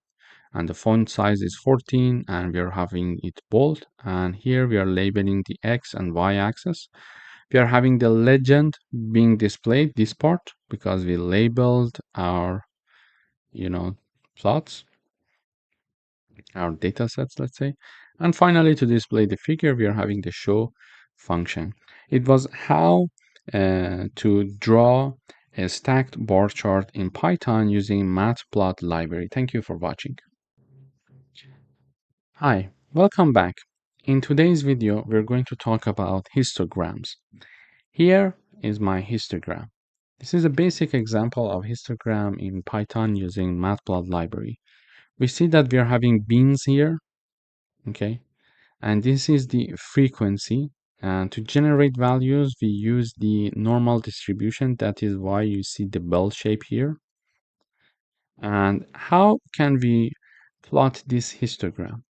and the font size is 14, and we are having it bold. And here we are labeling the X and Y axis. We are having the legend being displayed, this part, because we labeled our, plots, our data sets, let's say. And finally, to display the figure, we are having the show function. It was how to draw a stacked bar chart in Python using Matplotlib library. Thank you for watching. Hi, welcome back. In today's video, we're going to talk about histograms. Here is my histogram. This is a basic example of histogram in Python using Matplotlib library. We see that we are having beans here, okay? And this is the frequency. And to generate values, we use the normal distribution. That is why you see the bell shape here. And how can we plot this histogram?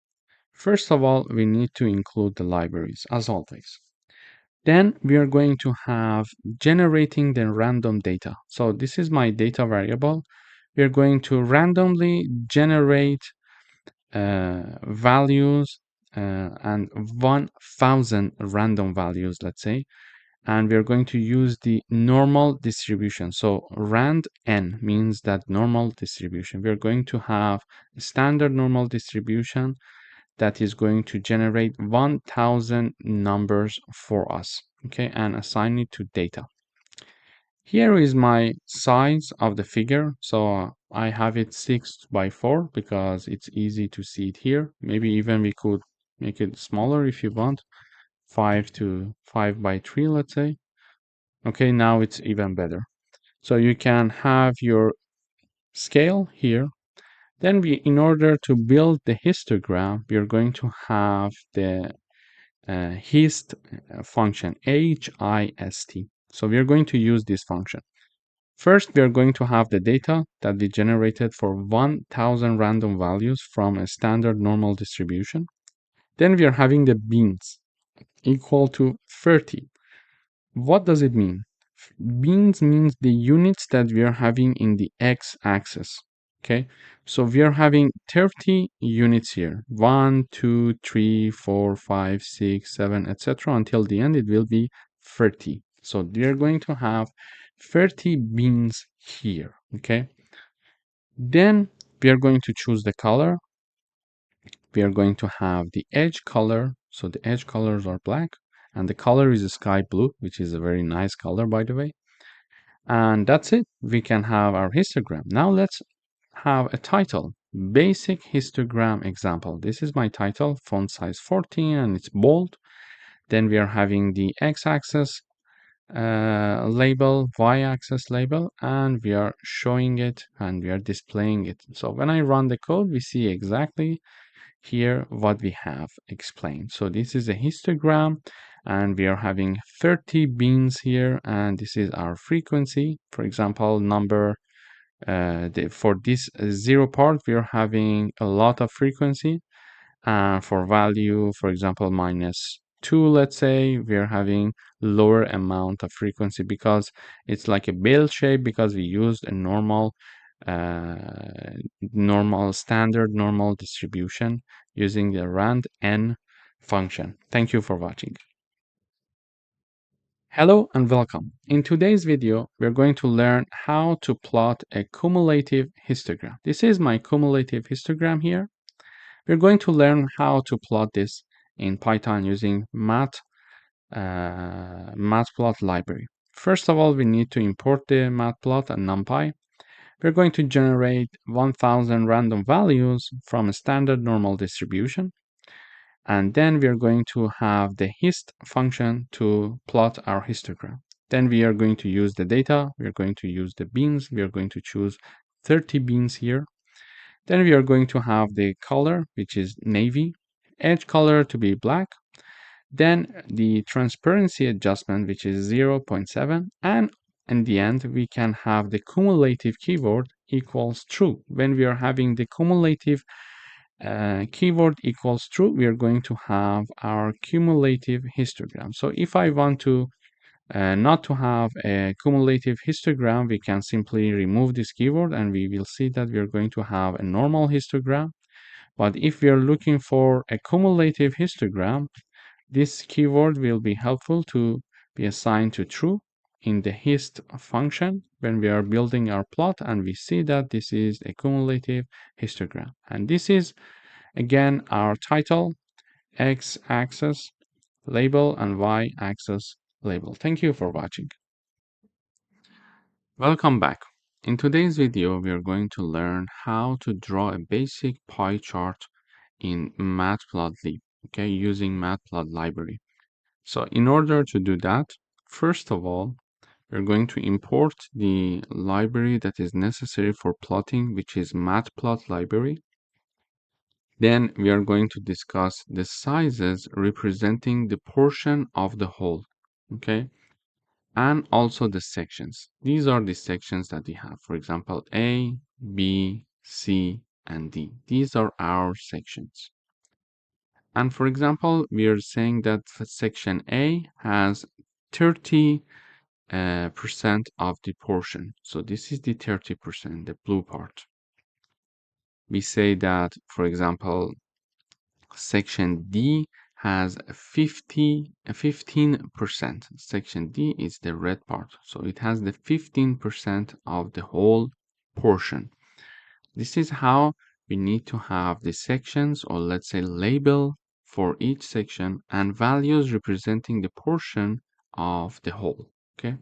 First of all, we need to include the libraries as always. Then we are going to have generating the random data. So this is my data variable. We are going to randomly generate values and 1000 random values, let's say. And we are going to use the normal distribution. So rand n means that normal distribution. We are going to have a standard normal distribution that is going to generate 1000 numbers for us, okay, and assign it to data. Here is my size of the figure. So I have it 6 by 4 because it's easy to see it here. Maybe even we could make it smaller if you want, 5 by 3, let's say. Okay, now it's even better. So you can have your scale here. Then in order to build the histogram, we are going to have the hist function, HIST. So we are going to use this function. First, we are going to have the data that we generated for 1000 random values from a standard normal distribution. Then we are having the beans equal to 30. What does it mean? Beans means the units that we are having in the x-axis. Okay, so we are having 30 units here, 1, 2, 3, 4, 5, 6, 7, etc. Until the end, it will be 30. So we are going to have 30 beans here. Okay, then we are going to choose the color. We are going to have the edge color. So the edge colors are black, and the color is sky blue, which is a very nice color, by the way. And that's it. We can have our histogram. Now let's have a title. Basic histogram example. This is my title, font size 14, and it's bold. Then we are having the x-axis label, y-axis label, and we are showing it and we are displaying it. So when I run the code, we see exactly here what we have explained. So this is a histogram, and we are having 30 beans here, and this is our frequency. For example, number for this 0 part, we are having a lot of frequency. For value, for example, -2, let's say, we are having lower amount of frequency because it's like a bell shape, because we used a standard normal distribution using the rand n function. Thank you for watching. Hello and welcome. In today's video, we're going to learn how to plot a cumulative histogram. This is my cumulative histogram here. We're going to learn how to plot this in Python using Matplotlib library. First of all, we need to import the Matplot and NumPy. We're going to generate 1000 random values from a standard normal distribution. And then we are going to have the hist function to plot our histogram. Then we are going to use the data. We are going to use the beans. We are going to choose 30 beans here. Then we are going to have the color, which is navy, edge color to be black. Then the transparency adjustment, which is 0.7, and in the end, we can have the cumulative keyword equals true. When we are having the cumulative keyword equals true, we are going to have our cumulative histogram. So if I want to not to have a cumulative histogram, we can simply remove this keyword and we will see that we are going to have a normal histogram. But if we are looking for a cumulative histogram, this keyword will be helpful to be assigned to true in the hist function when we are building our plot, and we see that this is a cumulative histogram. And this is again our title, x-axis label, and y-axis label. Thank you for watching. Welcome back. In today's video, we are going to learn how to draw a basic pie chart in Matplotlib, okay, using Matplotlib library. So in order to do that, first of all, we're going to import the library that is necessary for plotting, which is Matplotlib library. Then we are going to discuss the sizes representing the portion of the whole, okay? And also the sections. These are the sections that we have. For example, A, B, C, and D. These are our sections. And for example, we are saying that section A has 30% of the portion. So this is the 30%, the blue part. We say that, for example, section D has 15%. Section D is the red part. So it has the 15% of the whole portion. This is how we need to have the sections, or let's say label for each section, and values representing the portion of the whole. Okay.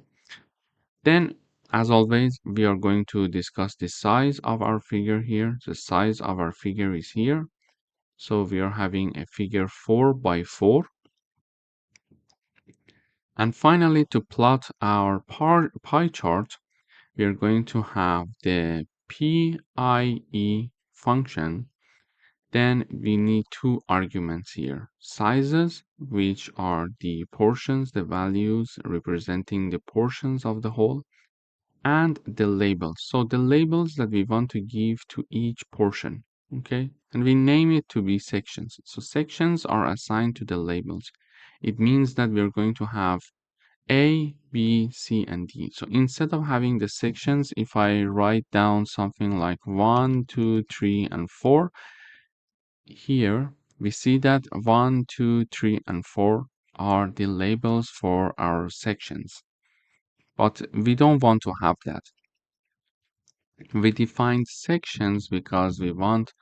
Then, as always, we are going to discuss the size of our figure here. The size of our figure is here. So we are having a figure 4 by 4. And finally, to plot our pie chart, we are going to have the PIE function. Then we need two arguments here. Sizes, which are the portions, the values representing the portions of the whole, and the labels. So the labels that we want to give to each portion, okay? And we name it to be sections. So sections are assigned to the labels. It means that we're going to have A, B, C, and D. So instead of having the sections, if I write down something like 1, 2, 3, and 4, here we see that 1, 2, 3, and 4 are the labels for our sections. But we don't want to have that. We defined sections because we want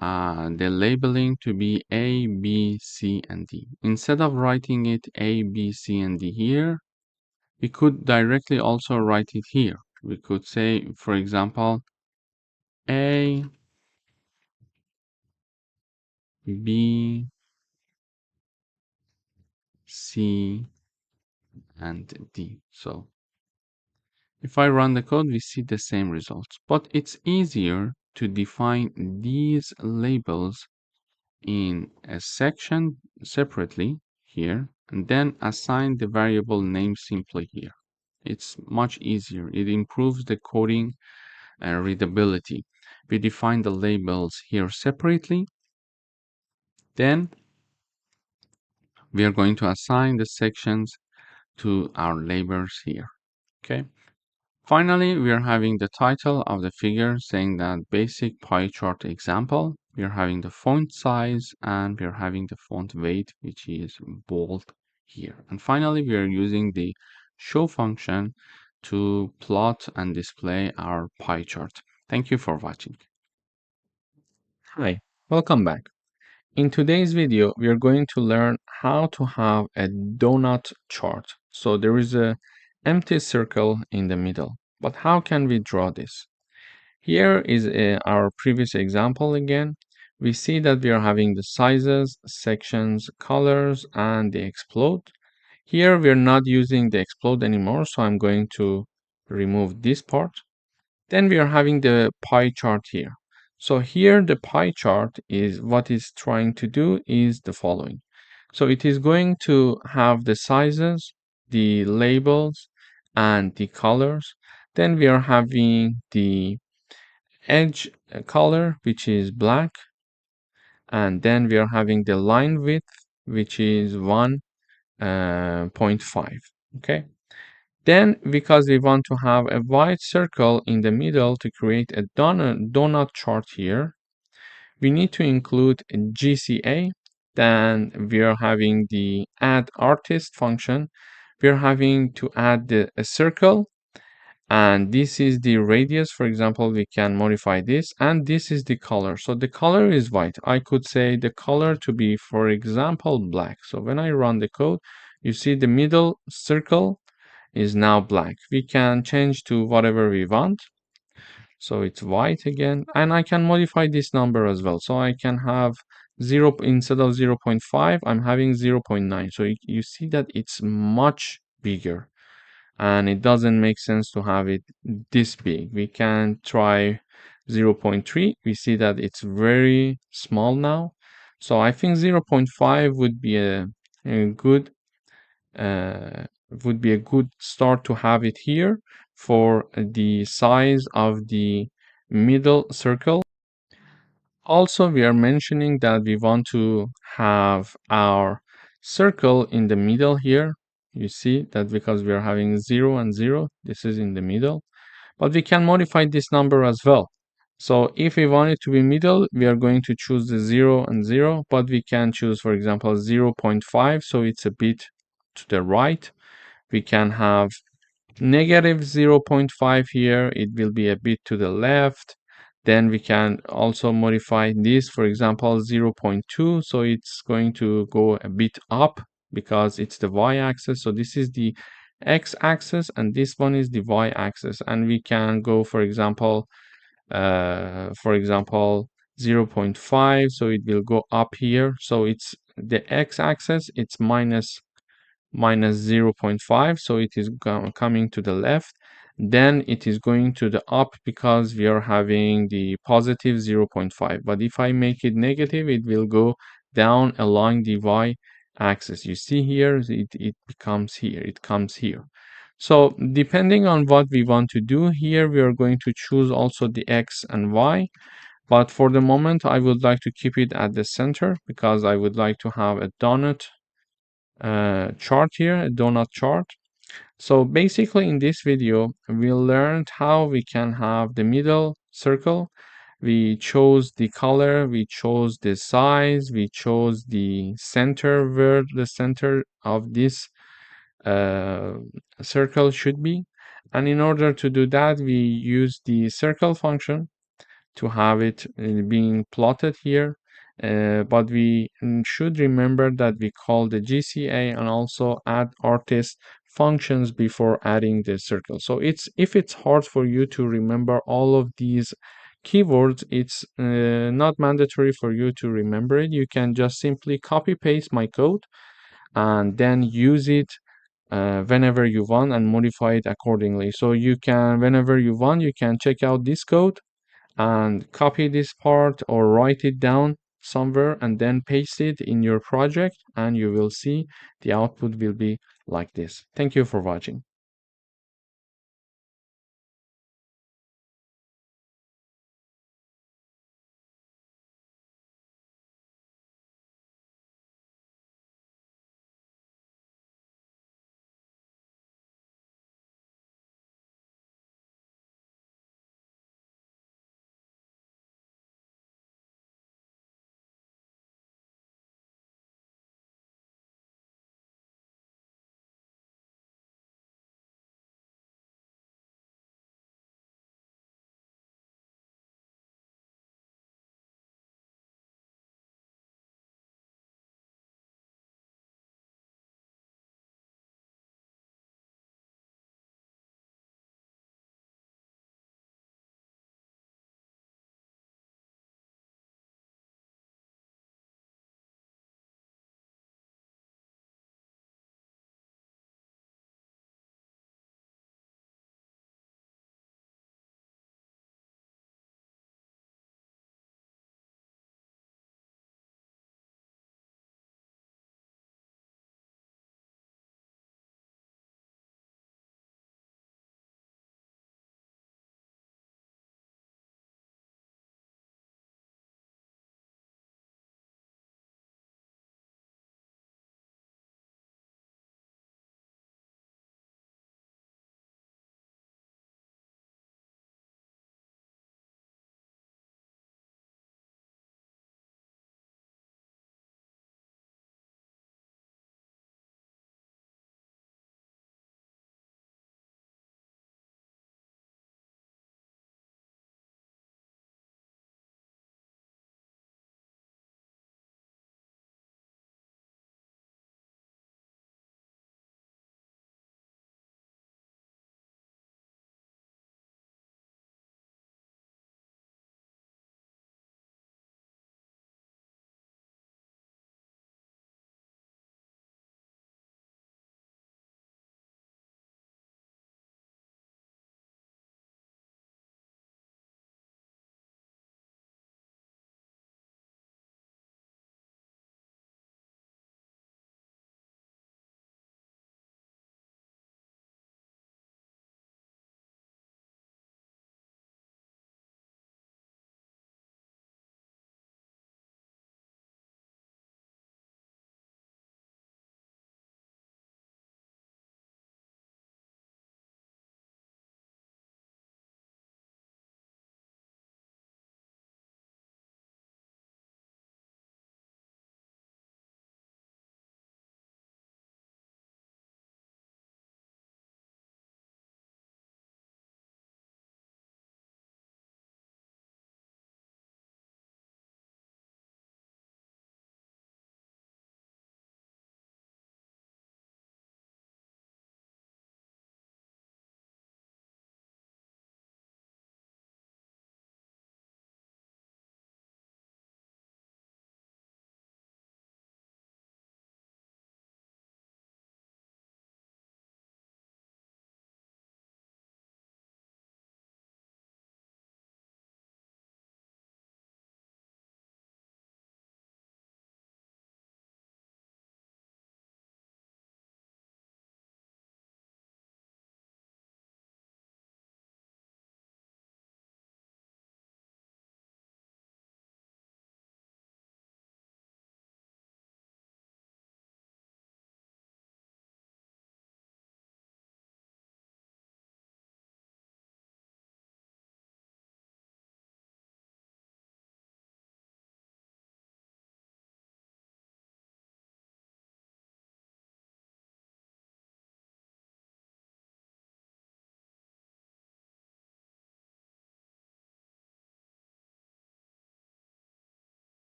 the labeling to be A, B, C, and D. Instead of writing it A, B, C, and D here, we could directly also write it here. We could say, for example, A, B, C, and D. So if I run the code, we see the same results. But it's easier to define these labels in a section separately here, and then assign the variable name simply here. It's much easier. It improves the coding readability. We define the labels here separately. Then we are going to assign the sections to our labels here. Okay. Finally, we are having the title of the figure saying that basic pie chart example. We are having the font size and we are having the font weight, which is bold here. And finally, we are using the show function to plot and display our pie chart. Thank you for watching. Hi, welcome back. In today's video, we are going to learn how to have a donut chart. So there is a empty circle in the middle. But how can we draw this? Here is our previous example again. We see that we are having the sizes, sections, colors, and the explode. Here we are not using the explode anymore, so I'm going to remove this part. Then we are having the pie chart here. So here the pie chart is what it's trying to do is the following. So it is going to have the sizes, the labels, and the colors. Then we are having the edge color, which is black. And then we are having the line width, which is 1.5. Okay. Then, because we want to have a white circle in the middle to create a donut chart here, we need to include a GCA. Then we are having the add artist function. We are having to add a circle, and this is the radius. For example, we can modify this, and this is the color. So the color is white. I could say the color to be, for example, black. So when I run the code, you see the middle circle is now black. We can change to whatever we want. So it's white again, and I can modify this number as well. So I can have 0 instead of 0.5, I'm having 0.9. So you see that it's much bigger, and it doesn't make sense to have it this big. We can try 0.3. We see that it's very small now. So I think 0.5 would be a good start to have it here for the size of the middle circle. Also, we are mentioning that we want to have our circle in the middle here. You see that because we are having 0 and 0, this is in the middle. But we can modify this number as well. So if we want it to be middle, we are going to choose the 0 and 0, but we can choose, for example, 0.5, so it's a bit to the right. We can have negative 0.5 here, it will be a bit to the left. Then we can also modify this, for example, 0.2, so it's going to go a bit up because it's the y-axis. So this is the x-axis and this one is the y-axis, and we can go, for example, 0.5, so it will go up here. So it's the x-axis, it's minus 0.5, so it is coming to the left. Then it is going to the up because we are having the positive 0.5. But if I make it negative, it will go down along the y-axis. You see here, it becomes here, it comes here. So depending on what we want to do here, we are going to choose also the x and y. But for the moment, I would like to keep it at the center because I would like to have a donut chart here, a donut chart. So basically in this video, we learned how we can have the middle circle. We chose the color, we chose the size, we chose the center where the center of this circle should be. And in order to do that, we use the circle function to have it being plotted here. But we should remember that we call the GCA and also add artist functions before adding the circle. So if it's hard for you to remember all of these keywords, it's not mandatory for you to remember it. You can just simply copy paste my code and then use it whenever you want and modify it accordingly. So you can, whenever you want, you can check out this code and copy this part or write it down somewhere and then paste it in your project, and you will see the output will be like this. Thank you for watching.